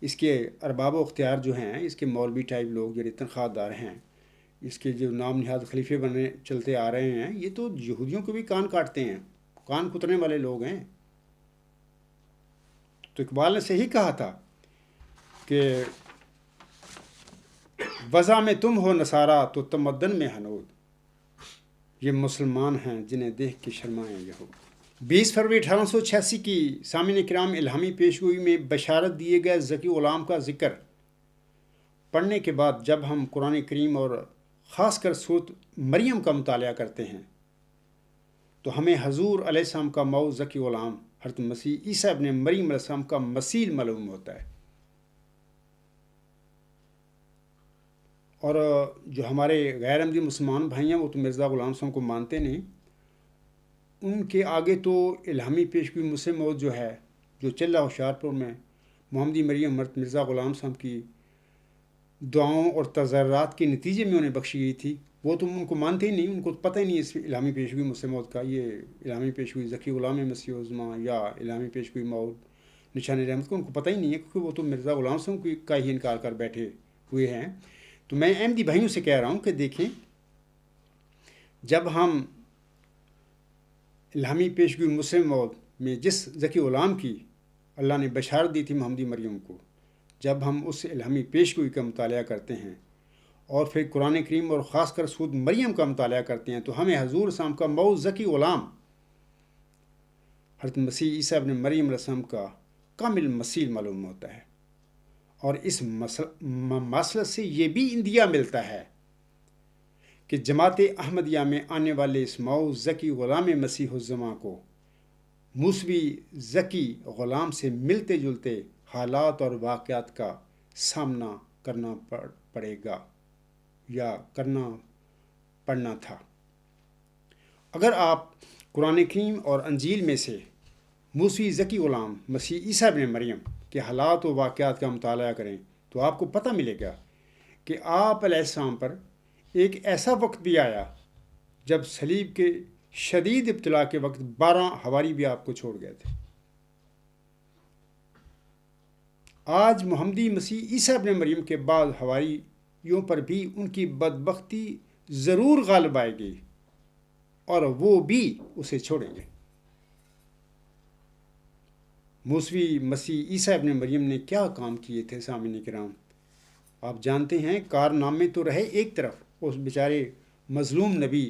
اس کے ارباب و اختیار جو ہیں، اس کے مولوی ٹائپ لوگ جو تنخواہ دار ہیں، اس کے جو نام نہاد خلیفے بننے چلتے آ رہے ہیں، یہ تو یہودیوں کو بھی کان کاٹتے ہیں، کان کترنے والے لوگ ہیں۔ تو اقبال نے صحیح کہا تھا کہ وضع میں تم ہو نصارہ تو تمدن میں ہنود، یہ مسلمان ہیں جنہیں دیکھ کے شرمائیں یہود۔ 20 فروری 1886 کی سامعین کرام الہامی پیشگوئی میں بشارت دیے گئے ذکی غلام کا ذکر پڑھنے کے بعد جب ہم قرآن کریم اور خاص کر سورۃ مریم کا مطالعہ کرتے ہیں تو ہمیں حضور علیہ السلام کا مئو ذکی غلام حضرت مسیح عیسیٰ ابن مریم علیہ السلام کا مثیل معلوم ہوتا ہے۔ اور جو ہمارے غیر احمدی مسلمان بھائی ہیں وہ تو مرزا غلام صاحب کو مانتے نہیں، ان کے آگے تو الہامی پیشگوئی مسلم موت جو ہے، جو چل رہا ہوشیارپور میں محمدی مریم مرزا غلام صاحب کی دعاؤں اور تضرعات کے نتیجے میں انہیں بخشی گئی تھی، وہ تو ان کو مانتے ہی نہیں، ان کو پتہ ہی نہیں اس الہامی پیشگوئی مسلم موت کا، یہ الہامی پیشگوئی ذکی غلام مسیح عظمیٰ یا الہامی پیشگوئی موت نشان رحمت کو ان کو پتہ ہی نہیں ہے، کیونکہ وہ تو مرزا غلام صاحب کا ہی انکار کر بیٹھے ہوئے ہیں۔ تو میں احمدی بھائیوں سے کہہ رہا ہوں کہ دیکھیں، جب ہم الہامی پیشگوئی مسلم موت میں جس ذکی غلام کی اللہ نے بشارت دی تھی محمدی مریم کو، جب ہم اس الہامی پیشگوئی کا مطالعہ کرتے ہیں اور پھر قرآن کریم اور خاص کر سورۃ مریم کا مطالعہ کرتے ہیں تو ہمیں حضور السلام کا مئو ذکی غلام حضرت مسیح عیسیٰ ابن مریم علیہ السلام کا کامل مثیل معلوم ہوتا ہے۔ اور اس مسئلہ سے یہ بھی اندیا ملتا ہے کہ جماعت احمدیہ میں آنے والے اس مئو ذکی غلام مسیح الزماں کو موسوی ذکی غلام سے ملتے جلتے حالات اور واقعات کا سامنا کرنا پڑے گا یا کرنا پڑھنا تھا۔ اگر آپ قرآن کریم اور انجیل میں سے موسوی ذکی غلام مسیح عیسیٰ ابن مریم کے حالات و واقعات کا مطالعہ کریں تو آپ کو پتہ ملے گا کہ آپ علیہ السلام پر ایک ایسا وقت بھی آیا جب صلیب کے شدید ابتلا کے وقت 12 حواری بھی آپ کو چھوڑ گئے تھے۔ آج محمدی مسیح عیسیٰ ابن مریم کے بعد حواریوں پر بھی ان کی بدبختی ضرور غالب آئے گی اور وہ بھی اسے چھوڑیں گے۔ موسوی مسیح عیسیٰ ابن مریم نے کیا کام کیے تھے سامعین کرام؟ آپ جانتے ہیں، کارنامے تو رہے ایک طرف، اس بیچارے مظلوم نبی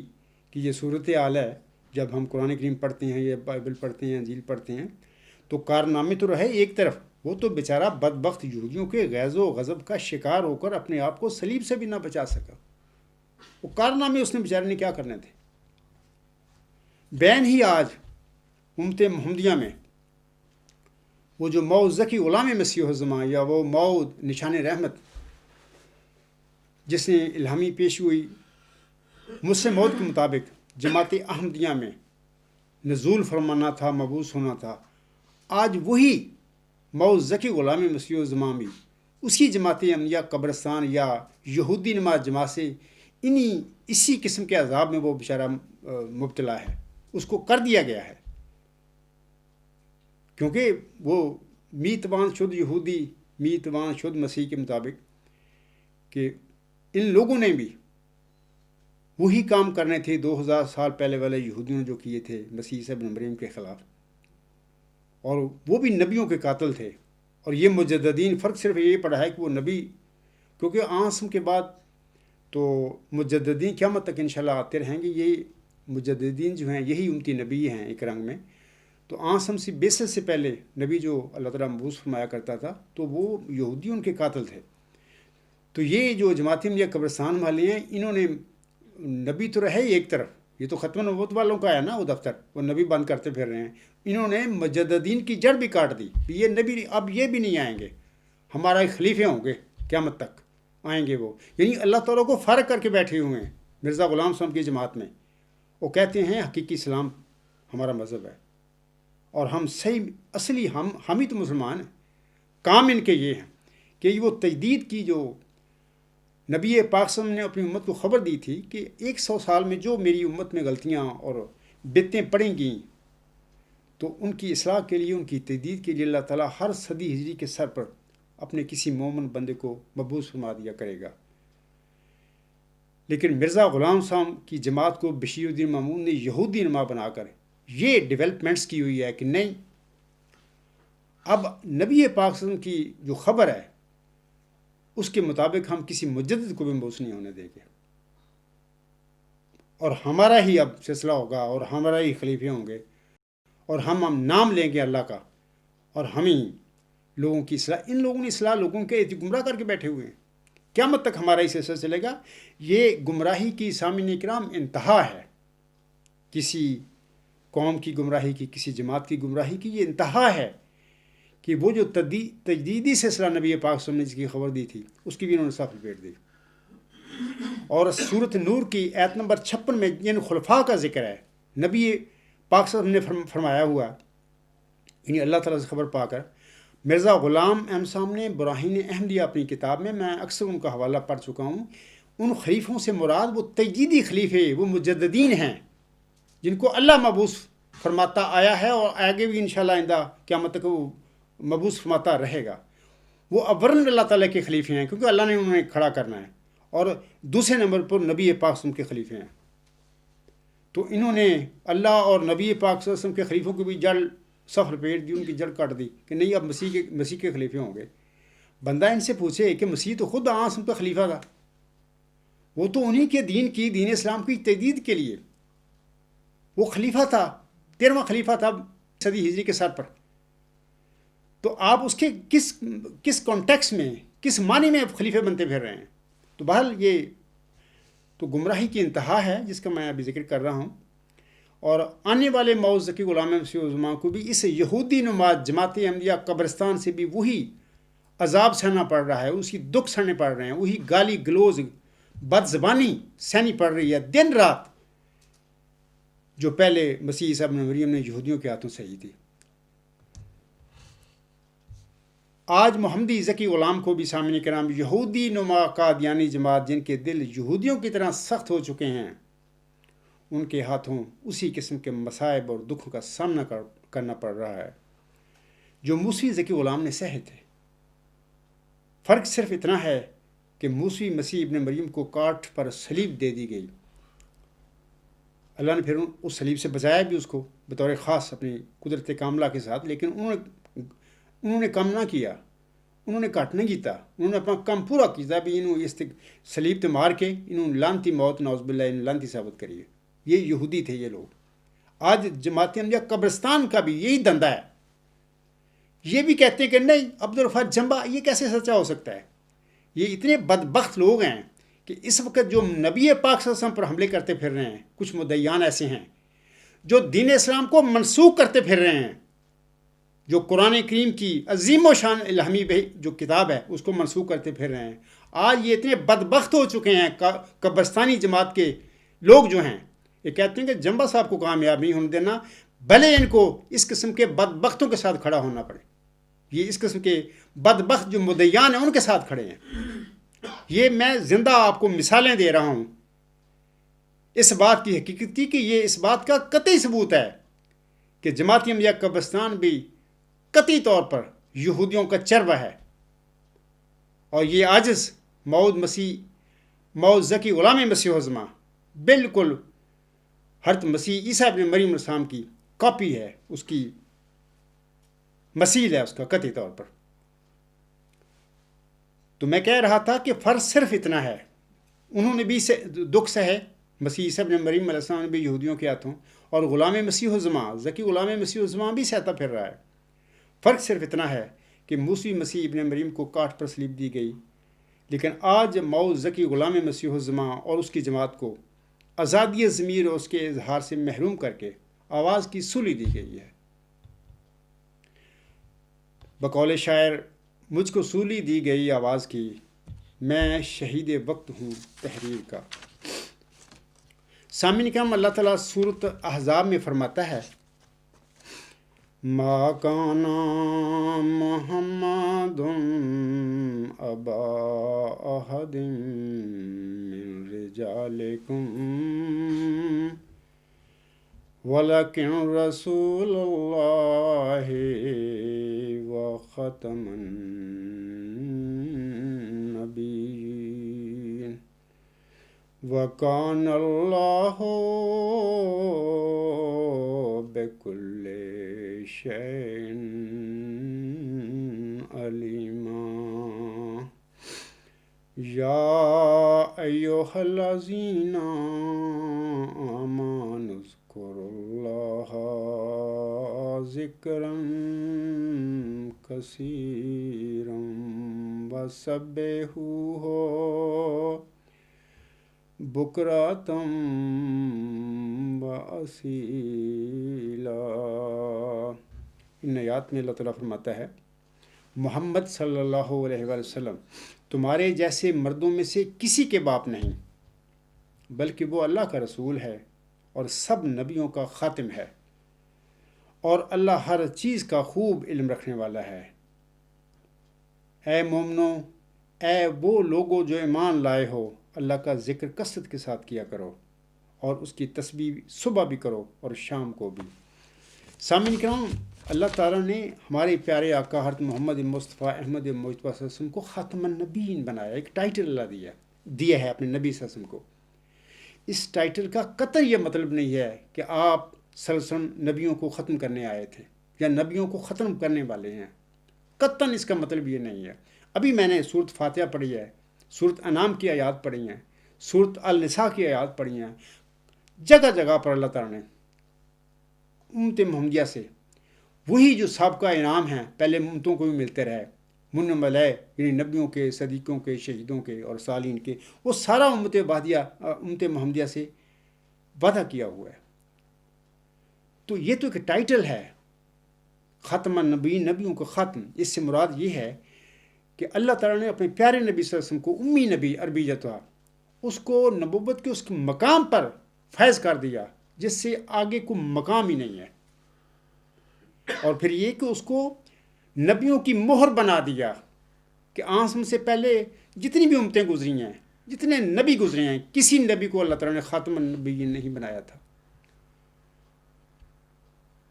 کی یہ صورتحال ہے۔ جب ہم قرآن کریم پڑھتے ہیں یا بائبل پڑھتے ہیں، انجیل پڑھتے ہیں، تو کارنامے تو رہے ایک طرف، وہ تو بیچارہ بدبخت یہودیوں کے غیظ و غضب کا شکار ہو کر اپنے آپ کو صلیب سے بھی نہ بچا سکا۔ وہ کارنامے اس نے بیچارے نے کیا کرنے تھے؟ بین ہی آج امت محمدیہ میں وہ جو موعود ذکی غلام مسیح الزماں یا وہ موعود نشان رحمت جس نے الہامی پیش ہوئی مسلم موعود کے مطابق جماعت احمدیہ میں نزول فرمانا تھا، مبعوث ہونا تھا، آج وہی موعود ذکی غلام مسیح الزماں بھی اسی جماعت احمدیہ قبرستان یا یہودی نماز جماعت سے اسی قسم کے عذاب میں وہ بیچارہ مبتلا ہے، اس کو کر دیا گیا ہے، کیونکہ وہ میتوان شد یہودی، میتوان شد مسیح کے مطابق کہ ان لوگوں نے بھی وہی کام کرنے تھے 2000 سال پہلے والے یہودیوں نے جو کیے تھے مسیح عیسیٰ ابن مریم کے خلاف، اور وہ بھی نبیوں کے قاتل تھے۔ اور یہ مجددین فرق صرف یہ پڑا ہے کہ وہ نبی، کیونکہ آسم کے بعد تو مجددین قیامت تک انشاءاللہ آتے رہیں گے، یہ مجددین جو ہیں یہی امتی نبی ہیں ایک رنگ میں۔ تو آسم سے بیست سے پہلے نبی جو اللہ تعالیٰ مبعوث فرمایا کرتا تھا تو وہ یہودی ان کے قاتل تھے۔ تو یہ جو جماعت احمدیہ قبرستان والے ہیں، انہوں نے نبی تو رہے ایک طرف، یہ تو ختم نبوت والوں کا ہے نا وہ دفتر، وہ نبی بند کرتے پھر رہے ہیں، انہوں نے مجددین کی جڑ بھی کاٹ دی، یہ نبی اب یہ بھی نہیں آئیں گے، ہمارا خلیفے ہوں گے قیامت تک آئیں گے وہ، یعنی اللہ تعالیٰ کو فارغ کر کے بیٹھے ہوئے ہیں مرزا غلام صاحب کی جماعت میں۔ وہ کہتے ہیں حقیقی اسلام ہمارا مذہب ہے اور ہم صحیح اصلی ہم ہی تو مسلمان ہیں۔ کام ان کے یہ ہیں کہ وہ تجدید کی جو نبی پاک صلی اللہ علیہ وسلم نے اپنی امت کو خبر دی تھی کہ 100 سال میں جو میری امت میں غلطیاں اور بدعتیں پڑیں گی تو ان کی اصلاح کے لیے، ان کی تجدید کے لیے اللہ تعالیٰ ہر صدی ہجری کے سر پر اپنے کسی مومن بندے کو مبعوث فرما دیا کرے گا۔ لیکن مرزا غلام صاحب کی جماعت کو بشیر الدین مامون نے یہودی نما بنا کر یہ ڈیولپمنٹس کی ہوئی ہے کہ نہیں، اب نبی پاک صلی اللہ علیہ وسلم کی جو خبر ہے اس کے مطابق ہم کسی مجدد کو بھی مبعوث نہیں ہونے دیں گے، اور ہمارا ہی اب سلسلہ ہوگا اور ہمارا ہی خلیفے ہوں گے، اور ہم نام لیں گے اللہ کا، اور ہم ہی لوگوں کی اصلاح، ان لوگوں نے اصلاح لوگوں کے گمراہ کر کے بیٹھے ہوئے ہیں، قیامت تک ہمارا ہی سلسلہ چلے گا۔ یہ گمراہی کی سامعین کرام انتہا ہے، کسی قوم کی گمراہی کی، کسی جماعت کی گمراہی کی یہ انتہا ہے کہ وہ جو تجدیدی سلسلہ نبی پاک صلی اللہ علیہ وسلم نے جس کی خبر دی تھی اس کی بھی انہوں نے صاف لپیٹ دی۔ اور سورۃ نور کی آیت نمبر 56 میں جن خلفاء کا ذکر ہے، نبی پاک صلی اللہ علیہ وسلم نے فرمایا ہوا، یعنی اللہ تعالیٰ سے خبر پا کر، مرزا غلام احمد صاحب نے براہین احمدیہ اپنی کتاب میں اکثر ان کا حوالہ پڑھ چکا ہوں، ان خلیفوں سے مراد وہ تجدیدی خلیفے، وہ مجددین ہیں جن کو اللہ مبعوث فرماتا آیا ہے اور آگے بھی انشاءاللہ آئندہ قیامت تک وہ مبعوث فرماتا رہے گا۔ وہ اولن اللہ تعالیٰ کے خلیفے ہیں کیونکہ اللہ نے انہیں کھڑا کرنا ہے، اور دوسرے نمبر پر نبی پاک صلی اللہ علیہ وسلم کے خلیفے ہیں۔ تو انہوں نے اللہ اور نبی پاک صلی اللہ علیہ وسلم کے خلیفوں کو بھی جڑ صف لپیٹ دی، ان کی جڑ کاٹ دی کہ نہیں اب مسیح کے خلیفے ہوں گے۔ بندہ ان سے پوچھے کہ مسیح تو خود آسم کا خلیفہ تھا، وہ تو انہی کے دین اسلام کی تجدید کے لیے وہ خلیفہ تھا، 13واں خلیفہ تھا صدی ہجری کے سر پر، تو آپ اس کے کس کانٹیکس میں، کس معنی میں خلیفے بنتے پھر رہے ہیں؟ تو بہرحال یہ تو گمراہی کی انتہا ہے جس کا میں ابھی ذکر کر رہا ہوں، اور آنے والے موعود ذکی غلام مسیح الزماں کو بھی اس یہودی نما جماعت احمدیہ قبرستان سے بھی وہی عذاب سہنا پڑ رہا ہے، اسی دکھ سہنے پڑ رہے ہیں، وہی گالی گلوز بد زبانی سہنی پڑ رہی ہے دن رات، جو پہلے مسیح عیسیٰ ابن مریم نے یہودیوں کے ہاتھوں سہی تھی۔ آج محمدی ذکی غلام کو بھی سامعین کرام یہودی نما قادیانی جماعت، جن کے دل یہودیوں کی طرح سخت ہو چکے ہیں، ان کے ہاتھوں اسی قسم کے مصائب اور دکھوں کا سامنا کرنا پڑ رہا ہے جو موسوی ذکی غلام نے سہے تھے۔ فرق صرف اتنا ہے کہ موسوی مسیح ابن مریم کو کاٹ پر صلیب دے دی گئی، اللہ نے پھر اس صلیب سے بچایا بھی اس کو بطور خاص اپنی قدرت کاملہ کے ساتھ، لیکن انہوں نے کم نہ کیا، انہوں نے کٹ نہیں کیتا، انہوں نے اپنا کام پورا کیا بھی انہوں اس صلیب تے مار کے انہوں لانتی موت نعوذ باللہ انہوں لانتی ثابت کریے۔ یہ یہودی تھے یہ لوگ۔ آج جماعت احمدیہ قبرستان کا بھی یہی دندہ ہے، یہ بھی کہتے ہیں کہ نہیں عبدالغفار جنبہ یہ کیسے سچا ہو سکتا ہے۔ یہ اتنے بدبخت لوگ ہیں کہ اس وقت جو نبی پاک صلی اللہ علیہ وسلم پر حملے کرتے پھر رہے ہیں، کچھ مدعیان ایسے ہیں جو دین اسلام کو منسوخ کرتے پھر رہے ہیں، جو قرآن کریم کی عظیم و شان الہمی جو کتاب ہے اس کو منسوخ کرتے پھر رہے ہیں۔ آج یہ اتنے بدبخت ہو چکے ہیں قبرستانی جماعت کے لوگ جو ہیں، یہ کہتے ہیں کہ جنبہ صاحب کو کامیاب نہیں ہونے دینا، بھلے ان کو اس قسم کے بدبختوں کے ساتھ کھڑا ہونا پڑے۔ یہ اس قسم کے بدبخت جو مدعیان ہیں ان کے ساتھ کھڑے ہیں۔ یہ میں زندہ آپ کو مثالیں دے رہا ہوں اس بات کی حقیقت کی، کہ یہ اس بات کا قطعی ثبوت ہے کہ جماعت احمدیہ قبرستان بھی قطعی طور پر یہودیوں کا چربہ ہے، اور یہ عاجز موعود ذکی غلام مسیح الزماں بالکل حضرت مسیح عیسیٰ ابن مریم علیہ السلام کی کاپی ہے، اس کی مثیل ہے اس کا قطعی طور پر۔ تو میں کہہ رہا تھا کہ فرق صرف اتنا ہے، انہوں نے بھی دکھ سہے، مسیح عیسیٰ ابن مریم علیہ السلام نے بھی یہودیوں کے ہاتھوں، اور غلام مسیح الزماں ذکی غلام مسیح الزماں بھی سہتا پھر رہا ہے۔ فرق صرف اتنا ہے کہ موسوی مسیح ابن مریم کو کاٹ پر صلیب دی گئی، لیکن آج موعود ذکی غلام مسیح الزماں اور اس کی جماعت کو آزادی ضمیر اور اس کے اظہار سے محروم کر کے آواز کی سولی دی گئی ہے۔ بقول شاعر، مجھ کو سولی دی گئی آواز کی، میں شہید وقت ہوں تحریر کا۔ سامعین کرام، اللہ تعالیٰ سورۃ احزاب میں فرماتا ہے، ما کان محمد ابا احد من رجالکم ولکن رسول اللہ وختم النبیین وکان اللہ بکل شیء علیما یا ایھا الذین آمنوا اذکروا اللہ ذکرا کثیرا وسبحوہ بکراتم واسیلا۔ ان آیات میں اللہ تعالیٰ فرماتا ہے، محمد صلی اللہ علیہ وآلہ وسلم تمہارے جیسے مردوں میں سے کسی کے باپ نہیں، بلکہ وہ اللہ کا رسول ہے اور سب نبیوں کا خاتم ہے، اور اللہ ہر چیز کا خوب علم رکھنے والا ہے۔ اے مومنو، اے وہ لوگوں جو ایمان لائے ہو، اللہ کا ذکر کثرت کے ساتھ کیا کرو، اور اس کی تسبیح صبح بھی کرو اور شام کو بھی۔ سامعین کرام، اللہ تعالیٰ نے ہمارے پیارے آقا حضرت محمد مصطفیٰ احمد مجتبیٰ صلی اللہ علیہ وسلم کو خاتم النبیین بنایا، ایک ٹائٹل اللہ دیا ہے اپنے نبی صلی اللہ علیہ وسلم کو۔ اس ٹائٹل کا قطعی یہ مطلب نہیں ہے کہ آپ صلی اللہ علیہ وسلم نبیوں کو ختم کرنے آئے تھے یا نبیوں کو ختم کرنے والے ہیں، قطعاً اس کا مطلب یہ نہیں ہے۔ ابھی میں نے سورۃ فاتحہ پڑھی ہے، سورۃ انعام کی آیات پڑھی ہیں، سورۃ النساء کی آیات پڑھی ہیں، جگہ جگہ پر اللہ تعالیٰ نے امت محمدیہ سے وہی جو سابقہ انعام ہیں پہلے امتوں کو بھی ملتے رہے، منعم علیہ یعنی نبیوں کے، صدیقوں کے، شہیدوں کے اور صالحین کے، وہ سارا امت محمدیہ سے وعدہ کیا ہوا ہے۔ تو یہ تو ایک ٹائٹل ہے، ختم النبی، نبیوں کا ختم۔ اس سے مراد یہ ہے کہ اللہ تعالیٰ نے اپنے پیارے نبی صلی اللہ علیہ وسلم کو امی نبی عربیت اس کو نبوت کے اس مقام پر فیض کر دیا جس سے آگے کوئی مقام ہی نہیں ہے، اور پھر یہ کہ اس کو نبیوں کی مہر بنا دیا کہ آسم سے پہلے جتنی بھی امتیں گزری ہیں، جتنے نبی گزرے ہیں، کسی نبی کو اللہ تعالیٰ نے خاتم النبیین نہیں بنایا تھا۔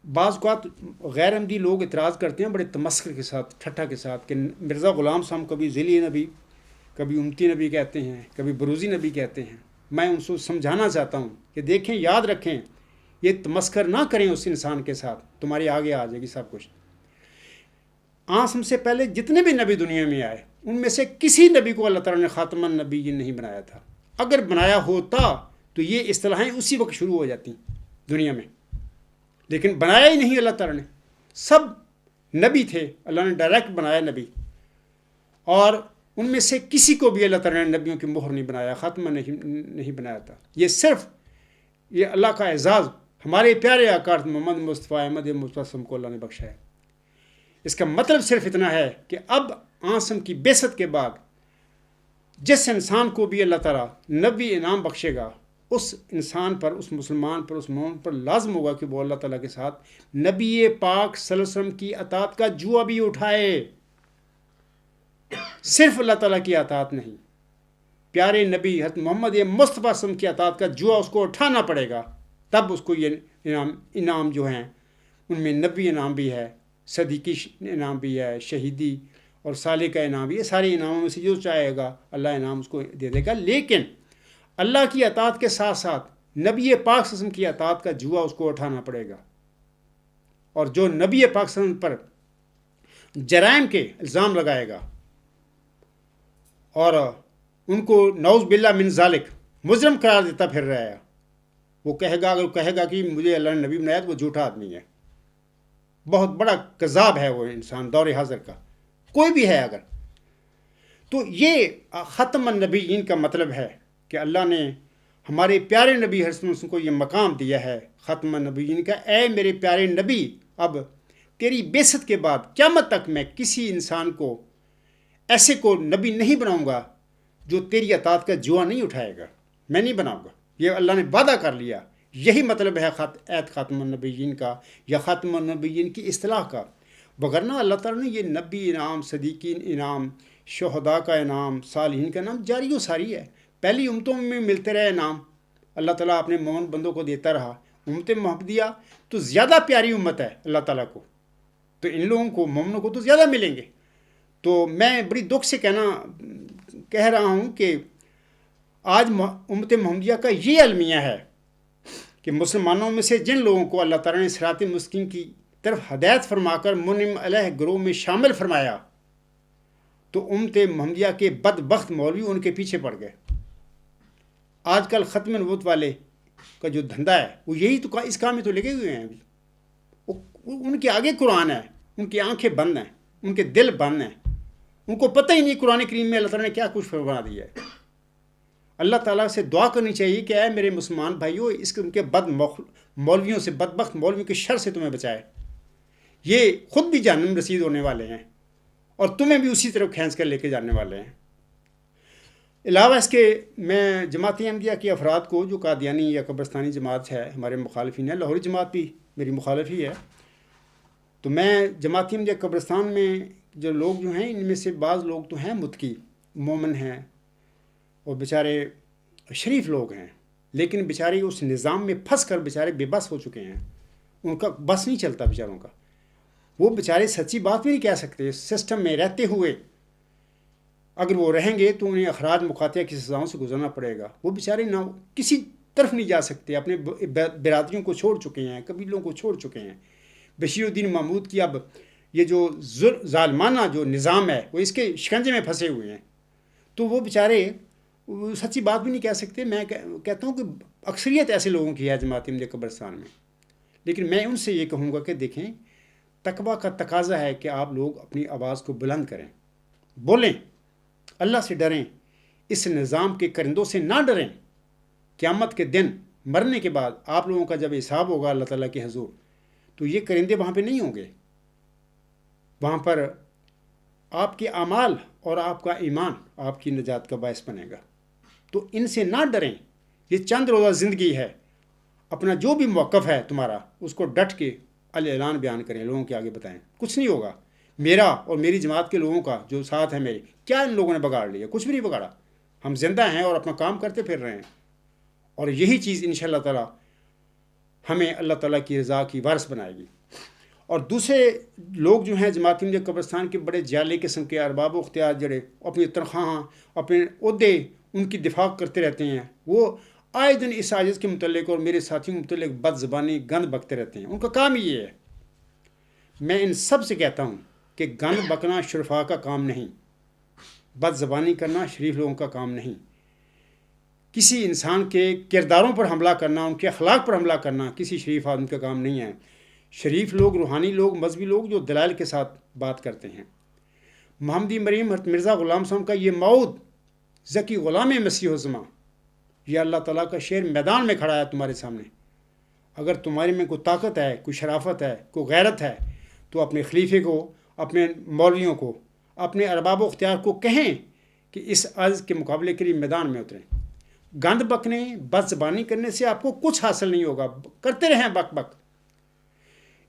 بعض اوقات غیر احمدی لوگ اعتراض کرتے ہیں بڑے تمسخر کے ساتھ، ٹھٹھا کے ساتھ، کہ مرزا غلام صاحب کبھی ذیلی نبی، کبھی امتی نبی کہتے ہیں، کبھی بروزی نبی کہتے ہیں۔ میں ان کو سمجھانا چاہتا ہوں کہ دیکھیں، یاد رکھیں، یہ تمسخر نہ کریں اس انسان کے ساتھ، تمہارے آگے آ جائے گی سب کچھ۔ آسم سے پہلے جتنے بھی نبی دنیا میں آئے، ان میں سے کسی نبی کو اللہ تعالیٰ نے خاتم النبیین نہیں بنایا تھا۔ اگر بنایا ہوتا تو یہ اصطلاحیں اسی وقت شروع ہو جاتی دنیا میں، لیکن بنایا ہی نہیں اللہ تعالیٰ نے۔ سب نبی تھے، اللہ نے ڈائریکٹ بنایا نبی، اور ان میں سے کسی کو بھی اللہ تعالیٰ نے نبیوں کی مہر نہیں بنایا، خاتمہ نہیں بنایا تھا۔ یہ صرف یہ اللہ کا اعزاز ہمارے پیارے آقا محمد مصطفیٰ احمد مصطفیٰ کو اللہ نے بخشا ہے۔ اس کا مطلب صرف اتنا ہے کہ اب آسم کی بعثت کے بعد جس انسان کو بھی اللہ تعالیٰ نبی انعام بخشے گا، اس انسان پر، اس مسلمان پر، اس مومن پر لازم ہوگا کہ وہ اللہ تعالیٰ کے ساتھ نبی پاک صلی اللہ علیہ وسلم کی اطاعت کا جوا بھی اٹھائے، صرف اللہ تعالیٰ کی اطاعت نہیں، پیارے نبی حضرت محمد مصطفیٰ صلی اللہ علیہ وسلم کی اطاعت کا جوا اس کو اٹھانا پڑے گا، تب اس کو یہ انعام جو ہیں ان میں نبی انعام بھی ہے، صدیقی انعام بھی ہے، شہیدی اور صالح کا انعام بھی ہے۔ سارے انعاموں میں سے جو چاہے گا اللہ انعام اس کو دے دے گا، لیکن اللہ کی اطاعت کے ساتھ ساتھ نبی پاک صلی اللہ علیہ وسلم کی اطاعت کا جوا اس کو اٹھانا پڑے گا، اور جو نبی پاک صلی اللہ علیہ وسلم پر جرائم کے الزام لگائے گا اور ان کو نعوذ باللہ من ذالک مجرم قرار دیتا پھر رہا ہے، وہ کہے گا، اگر کہے گا کہ مجھے اللہ نے نبی بنایا تو وہ جھوٹا آدمی ہے، بہت بڑا کذاب ہے وہ انسان دور حاضر کا، کوئی بھی ہے اگر۔ تو یہ ختم النبیین کا مطلب ہے کہ اللہ نے ہمارے پیارے نبی حضرت محمد کو یہ مقام دیا ہے ختم النبیین کا، اے میرے پیارے نبی، اب تیری بعثت کے بعد قیامت تک میں کسی انسان کو ایسے کو نبی نہیں بناؤں گا جو تیری اطاعت کا جوا نہیں اٹھائے گا، میں نہیں بناؤں گا، یہ اللہ نے وعدہ کر لیا۔ یہی مطلب ہے ایت خاتم النبیین کا یا خاتم النبیین کی اصطلاح کا، وگرنہ اللہ تعالیٰ نے یہ نبی انعام، صدیقین انعام، شہداء کا انعام، صالحین کا انعام جاری و ساری ہے، پہلی امتوں میں ملتے رہے انعام، اللہ تعالیٰ اپنے مومن بندوں کو دیتا رہا۔ امت محمدیہ تو زیادہ پیاری امت ہے اللہ تعالیٰ کو، تو ان لوگوں کو، مومنوں کو تو زیادہ ملیں گے۔ تو میں بڑی دکھ سے کہہ رہا ہوں کہ آج امت محمدیہ کا یہ المیہ ہے کہ مسلمانوں میں سے جن لوگوں کو اللہ تعالیٰ نے صراط مستقیم کی طرف ہدایت فرما کر منعم علیہ گروہ میں شامل فرمایا، تو امت محمدیہ کے بدبخت مولوی ان کے پیچھے پڑ گئے۔ آج کل ختم نبوت والے کا جو دھندا ہے وہ یہی تو، اس کام میں تو لگے ہوئے ہیں ابھی، ان کے آگے قرآن ہے، ان کی آنکھیں بند ہیں، ان کے دل بند ہیں، ان کو پتہ ہی نہیں قرآن کریم میں اللہ تعالیٰ نے کیا کچھ فرما دیا ہے۔ اللہ تعالیٰ سے دعا کرنی چاہیے کہ اے میرے مسلمان بھائیو، ان کے مولویوں سے، بدبخت مولویوں کے شر سے تمہیں بچائے، یہ خود بھی جہنم رسید ہونے والے ہیں اور تمہیں بھی اسی طرف کھینچ کر لے کے جانے والے ہیں۔ علاوہ اس کے میں جماعت احمدیہ کے افراد کو، جو قادیانی یا قبرستانی جماعت ہے، ہمارے مخالفین ہیں، لاہوری جماعت بھی میری مخالف ہی ہے، تو میں جماعت احمدیہ قبرستان میں جو لوگ جو ہیں، ان میں سے بعض لوگ تو ہیں متقی، مومن ہیں اور بیچارے شریف لوگ ہیں، لیکن بیچارے اس نظام میں پھنس کر بیچارے بے بس ہو چکے ہیں، ان کا بس نہیں چلتا بیچاروں کا، وہ بیچارے سچی بات بھی نہیں کہہ سکتے، سسٹم میں رہتے ہوئے اگر وہ رہیں گے تو انہیں اخراج مقاطعہ کی سزاؤں سے گزرنا پڑے گا، وہ بیچارے نہ کسی طرف نہیں جا سکتے، اپنے برادریوں کو چھوڑ چکے ہیں، قبیلوں کو چھوڑ چکے ہیں۔ بشیر الدین محمود کی اب یہ جو ظالمانہ جو نظام ہے وہ اس کے شکنجے میں پھنسے ہوئے ہیں، تو وہ بیچارے سچی بات بھی نہیں کہہ سکتے۔ میں کہتا ہوں کہ اکثریت ایسے لوگوں کی ہے جماعت احمدیہ قبرستان میں، لیکن میں ان سے یہ کہوں گا کہ دیکھیں، تقویٰ کا تقاضا ہے کہ آپ لوگ اپنی آواز کو بلند کریں، بولیں، اللہ سے ڈریں، اس نظام کے کرندوں سے نہ ڈریں۔ قیامت کے دن مرنے کے بعد آپ لوگوں کا جب حساب ہوگا اللہ تعالیٰ کے حضور، تو یہ کرندے وہاں پہ نہیں ہوں گے، وہاں پر آپ کے اعمال اور آپ کا ایمان آپ کی نجات کا باعث بنے گا۔ تو ان سے نہ ڈریں. یہ چند روزہ زندگی ہے. اپنا جو بھی موقف ہے تمہارا اس کو ڈٹ کے اعلان بیان کریں, لوگوں کے آگے بتائیں. کچھ نہیں ہوگا. میرا اور میری جماعت کے لوگوں کا جو ساتھ ہے میرے, کیا ان لوگوں نے بگاڑ لیا؟ کچھ بھی نہیں بگاڑا. ہم زندہ ہیں اور اپنا کام کرتے پھر رہے ہیں. اور یہی چیز انشاءاللہ تعالی ہمیں اللہ تعالیٰ کی رضا کی وارث بنائے گی. اور دوسرے لوگ جو ہیں جماعت احمدیہ قبرستان کے بڑے جعلی قسم کے ارباب و اختیار جڑے اپنی تنخواہاں اپنے عہدے ان کی دفاع کرتے رہتے ہیں, وہ آئے دن اس عاجز کے متعلق اور میرے ساتھیوں کے متعلق بد زبانی گند بکتے رہتے ہیں. ان کا کام ہی یہ ہے. میں ان سب سے کہتا ہوں کہ گند بکنا شرفاء کا کام نہیں, بد زبانی کرنا شریف لوگوں کا کام نہیں. کسی انسان کے کرداروں پر حملہ کرنا, ان کے اخلاق پر حملہ کرنا کسی شریف آدمی کا کام نہیں ہے. شریف لوگ, روحانی لوگ, مذہبی لوگ جو دلائل کے ساتھ بات کرتے ہیں. محمدی مریم مرزا غلام صاحب کا یہ موعود ذکی غلام مسیح الزماں, یہ اللہ تعالیٰ کا شعر میدان میں کھڑا ہے تمہارے سامنے. اگر تمہارے میں کوئی طاقت ہے, کوئی شرافت ہے, کوئی غیرت ہے, تو اپنے خلیفے کو, اپنے مولویوں کو, اپنے ارباب و اختیار کو کہیں کہ اس عرض کے مقابلے کے لیے میدان میں اتریں. گند بکنے, بد زبانی کرنے سے آپ کو کچھ حاصل نہیں ہوگا. کرتے رہیں بک بک.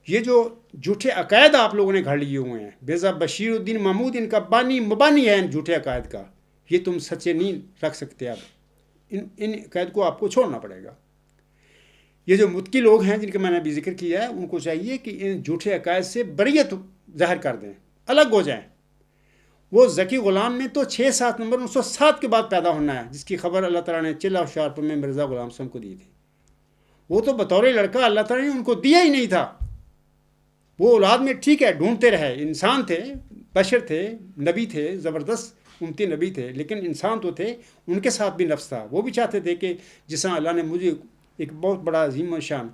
یہ جو جھوٹے عقائد آپ لوگوں نے گھڑ لیے ہوئے ہیں, مرزا بشیر الدین محمود ان کا بانی مبانی ہے ان جھوٹے عقائد کا, یہ تم سچے نہیں رکھ سکتے. اب ان عقائد کو آپ کو چھوڑنا پڑے گا. یہ جو متقی لوگ ہیں جن کا میں نے ابھی ذکر کیا ہے, ان کو چاہیے کہ ان جھوٹے عقائد سے بریت ظاہر کر دیں, الگ ہو جائیں. وہ ذکی غلام میں تو 6-7 نمبر 1907 کے بعد پیدا ہونا ہے, جس کی خبر اللہ تعالیٰ نے چلا ہوشیارپور میں مرزا غلام صاحب کو دی تھی. وہ تو بطور لڑکا اللہ تعالیٰ نے ان کو دیا ہی نہیں تھا. وہ اولاد میں ٹھیک ہے ڈھونڈتے رہے, انسان تھے, بشر تھے, نبی تھے, زبردست امتی نبی تھے, لیکن انسان تو تھے, ان کے ساتھ بھی نفس تھا. وہ بھی چاہتے تھے کہ جس طرح اللہ نے مجھے ایک بہت بڑا عظیم شان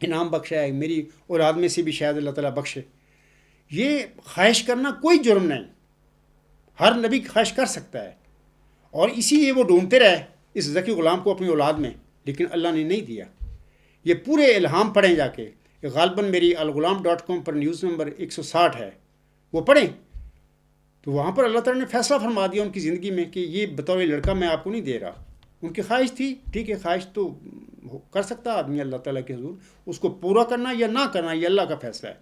انعام بخشا ہے, میری اولاد میں سے بھی شاید اللہ تعالیٰ بخشے. یہ خواہش کرنا کوئی جرم نہیں, ہر نبی خواہش کر سکتا ہے. اور اسی لیے وہ ڈھونڈتے رہے اس ذکی غلام کو اپنی اولاد میں, لیکن اللہ نے نہیں دیا. یہ پورے الہام پڑھیں جا کے, غالباً میری الغلام.com پر نیوز نمبر 160 ہے, وہ پڑھیں تو وہاں پر اللہ تعالیٰ نے فیصلہ فرما دیا ان کی زندگی میں کہ یہ بطور لڑکا میں آپ کو نہیں دے رہا. ان کی خواہش تھی, ٹھیک ہے, خواہش تو کر سکتا آدمی اللہ تعالیٰ کے حضور, اس کو پورا کرنا یا نہ کرنا یہ اللہ کا فیصلہ ہے.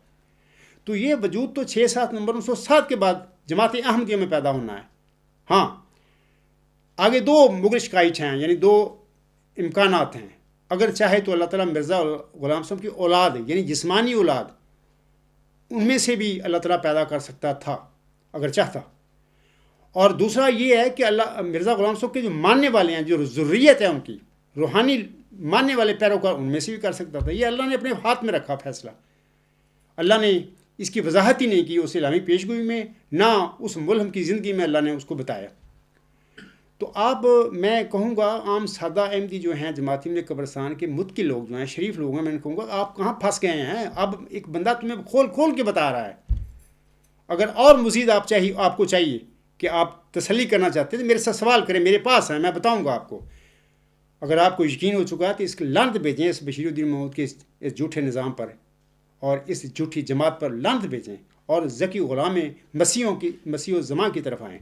تو یہ وجود تو 6-7 نمبر 1907 کے بعد جماعت احمدیہ میں پیدا ہونا ہے. ہاں, آگے 2 مغل شکایت ہیں, یعنی 2 امکانات ہیں. اگر چاہے تو اللہ تعالیٰ مرزا غلام صاحب کی اولاد یعنی جسمانی اولاد ان میں سے بھی اللہ تعالیٰ پیدا کر سکتا تھا اگر چاہتا. اور دوسرا یہ ہے کہ اللہ مرزا غلام صاحب کے جو ماننے والے ہیں, جو ذریت ہے ان کی روحانی ماننے والے پیروکار, ان میں سے بھی کر سکتا تھا. یہ اللہ نے اپنے ہاتھ میں رکھا فیصلہ. اللہ نے اس کی وضاحت ہی نہیں کی اس اسلامی پیشگوئی میں, نہ اس ملہم کی زندگی میں اللہ نے اس کو بتایا. تو اب میں کہوں گا عام سادہ احمدی جو ہیں جماعت احمدیہ قبرستان کے متقی لوگ جو ہیں, شریف لوگ ہیں, میں کہوں گا آپ کہاں پھنس گئے ہیں. اب ایک بندہ تمہیں کھول کے بتا رہا ہے. اگر اور مزید آپ کو چاہیے کہ آپ تسلی کرنا چاہتے ہیں تو میرے ساتھ سوال کریں, میرے پاس ہیں, میں بتاؤں گا آپ کو. اگر آپ کو یقین ہو چکا ہے تو اس کی لعنت بھیجیں اس بشیر الدین محمود کے اس جھوٹے نظام پر اور اس جھوٹی جماعت پر لعنت بھیجیں, اور ذکی غلام مسیح الزماں کی طرف آئیں.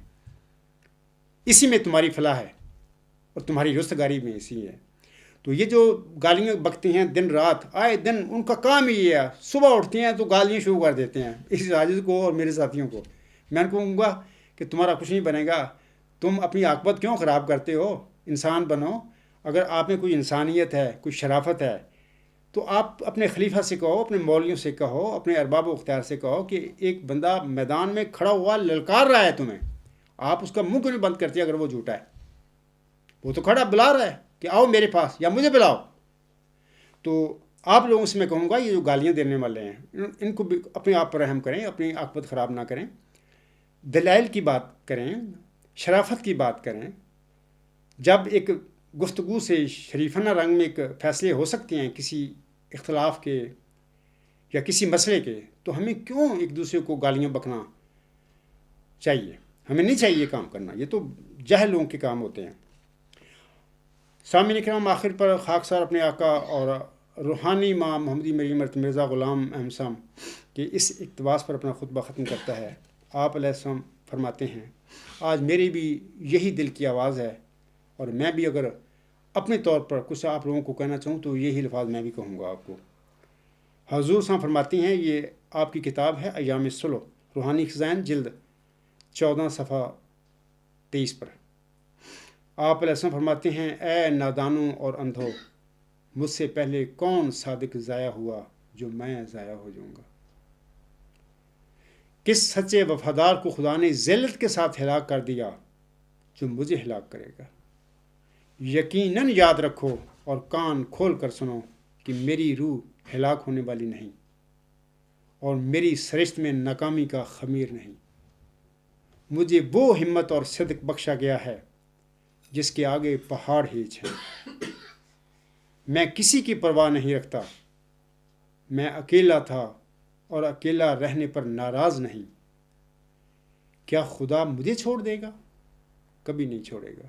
اسی میں تمہاری فلاح ہے اور تمہاری رستگاری میں اسی ہے. تو یہ جو گالیاں بکتے ہیں دن رات, آئے دن ان کا کام ہی یہ ہے, صبح اٹھتے ہیں تو گالیاں شروع کر دیتے ہیں اس عاجز کو اور میرے ساتھیوں کو. میں کہوں گا کہ تمہارا کچھ نہیں بنے گا, تم اپنی عاقبت کیوں خراب کرتے ہو؟ انسان بنو. اگر آپ میں کوئی انسانیت ہے, کوئی شرافت ہے, تو آپ اپنے خلیفہ سے کہو, اپنے مولویوں سے کہو, اپنے ارباب و اختیار سے کہو کہ ایک بندہ میدان میں کھڑا ہوا للکار رہا ہے تمہیں, آپ اس کا منہ کیوں نہیں بند کرتے؟ اگر وہ جھوٹا ہے, وہ تو کھڑا بلا رہا ہے کہ آؤ میرے پاس یا مجھے بلاؤ. تو آپ لوگوں سے میں کہوں گا یہ جو گالیاں دینے والے ہیں ان کو بھی اپنے آپ پر رحم کریں, اپنی عاقبت خراب نہ کریں, دلائل کی بات کریں, شرافت کی بات کریں. جب ایک گفتگو سے شریفانہ رنگ میں ایک فیصلے ہو سکتے ہیں کسی اختلاف کے یا کسی مسئلے کے, تو ہمیں کیوں ایک دوسرے کو گالیاں بکنا چاہیے؟ ہمیں نہیں چاہیے کام کرنا, یہ تو جاہل لوگوں کے کام ہوتے ہیں. سامعین کرام, آخر پر خاکسار اپنے آقا اور روحانی ماں محمدی مریم مرزا غلام احمد صاحب کے اس اقتباس پر اپنا خطبہ ختم کرتا ہے. آپ علیہ السلام فرماتے ہیں, آج میری بھی یہی دل کی آواز ہے اور میں بھی اگر اپنے طور پر کچھ آپ لوگوں کو کہنا چاہوں تو یہی الفاظ میں بھی کہوں گا آپ کو۔ حضور صاحب فرماتی ہیں، یہ آپ کی کتاب ہے ایام الصلح، روحانی خزائن، جلد 14 صفحہ 23 پر۔ آپ علیہ السلام فرماتے ہیں، اے نادانوں اور اندھو، مجھ سے پہلے کون صادق ضائع ہوا جو میں ضائع ہو جاؤں گا؟ کس سچے وفادار کو خدا نے ذلت کے ساتھ ہلاک کر دیا جو مجھے ہلاک کرے گا؟ یقیناً یاد رکھو اور کان کھول کر سنو کہ میری روح ہلاک ہونے والی نہیں اور میری سرشت میں ناکامی کا خمیر نہیں۔ مجھے وہ ہمت اور صدق بخشا گیا ہے جس کے آگے پہاڑ ہیچ ہیں۔ میں کسی کی پرواہ نہیں رکھتا، میں اکیلا تھا اور اکیلا رہنے پر ناراض نہیں۔ کیا خدا مجھے چھوڑ دے گا؟ کبھی نہیں چھوڑے گا۔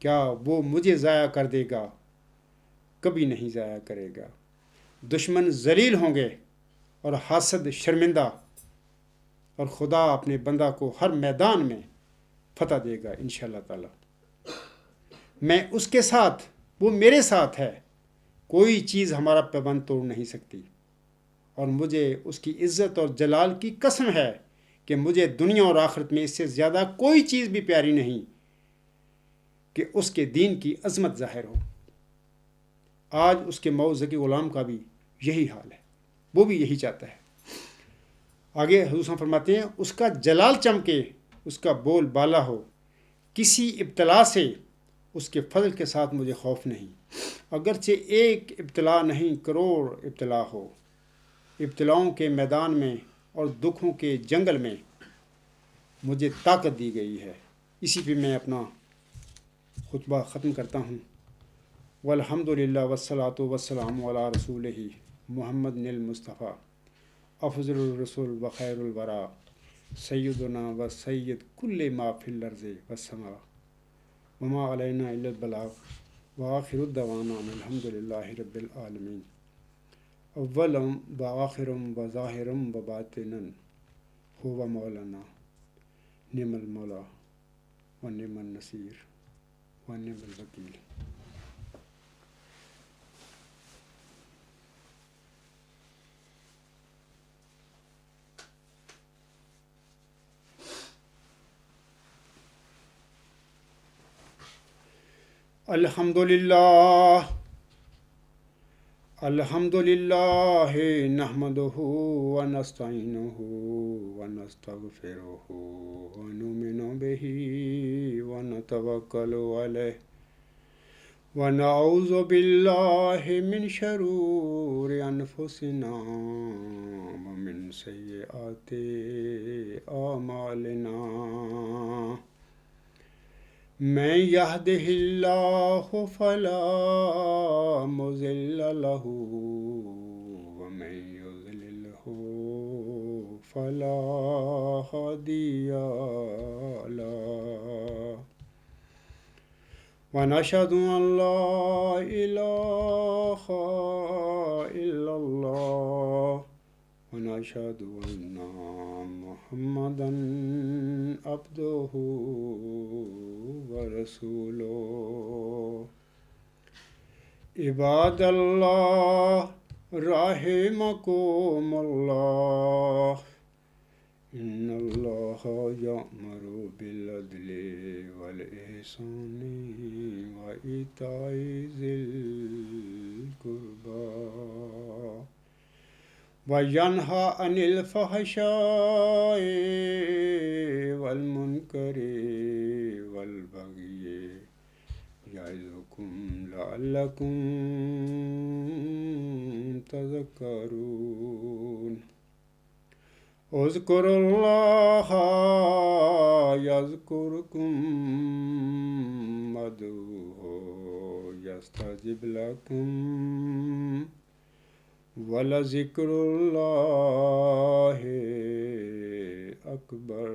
کیا وہ مجھے ضائع کر دے گا؟ کبھی نہیں ضائع کرے گا۔ دشمن ذلیل ہوں گے اور حاسد شرمندہ، اور خدا اپنے بندہ کو ہر میدان میں فتح دے گا انشاءاللہ تعالی۔ میں اس کے ساتھ، وہ میرے ساتھ ہے، کوئی چیز ہمارا پیبند توڑ نہیں سکتی، اور مجھے اس کی عزت اور جلال کی قسم ہے کہ مجھے دنیا اور آخرت میں اس سے زیادہ کوئی چیز بھی پیاری نہیں کہ اس کے دین کی عظمت ظاہر ہو۔ آج اس کے موعظے کے غلام کا بھی یہی حال ہے، وہ بھی یہی چاہتا ہے۔ آگے حضور صلی اللہ علیہ وسلم فرماتے ہیں، اس کا جلال چمکے، اس کا بول بالا ہو، کسی ابتلا سے اس کے فضل کے ساتھ مجھے خوف نہیں، اگرچہ ایک ابتلا نہیں کروڑ ابتلا ہو۔ ابتلاؤں کے میدان میں اور دکھوں کے جنگل میں مجھے طاقت دی گئی ہے۔ اسی پہ میں اپنا خطبہ ختم کرتا ہوں۔ والحمد للہ والصلاۃ والسلام علی رسولہ محمد المصطفیٰ افضل الرسول وخیر الورا سیدنا و سید کل ما فی الارض والسماء وما علینا الا البلاغ وآخر الدعوانا الحمد للہ رب العالمین۔ اولم و آخرم و ظاہرم و باطنن هو مولانا نعم المولا و نعم النصیر و نعم الوکیل۔ الحمد للہ الحمد للہ نحمدہ ونستعینہ ونستغفرہ ونؤمن بہ ونتوکل علیہ ونعوذ باللہ من شرور انفسنا ومن سیئات اعمالنا۔ من یہدہ اللہ فلا مضل لہ ومن یضللہ فلا ہادی لہ، ونشہد ان لا الہ الا اللہ ونشہد ان محمدا عبدہ ورسولہ۔ عباد اللہ رحمکم اللہ، ان اللہ یأمر بالعدل والإحسان وإیتاء ذی القربى وینہی عن الفحشاء والمنکر والبغی یعظکم لعلکم تذکرون۔ اذکروا اللہ یذکرکم ودعوہ یستجب لکم ولذکر اللہ اکبر۔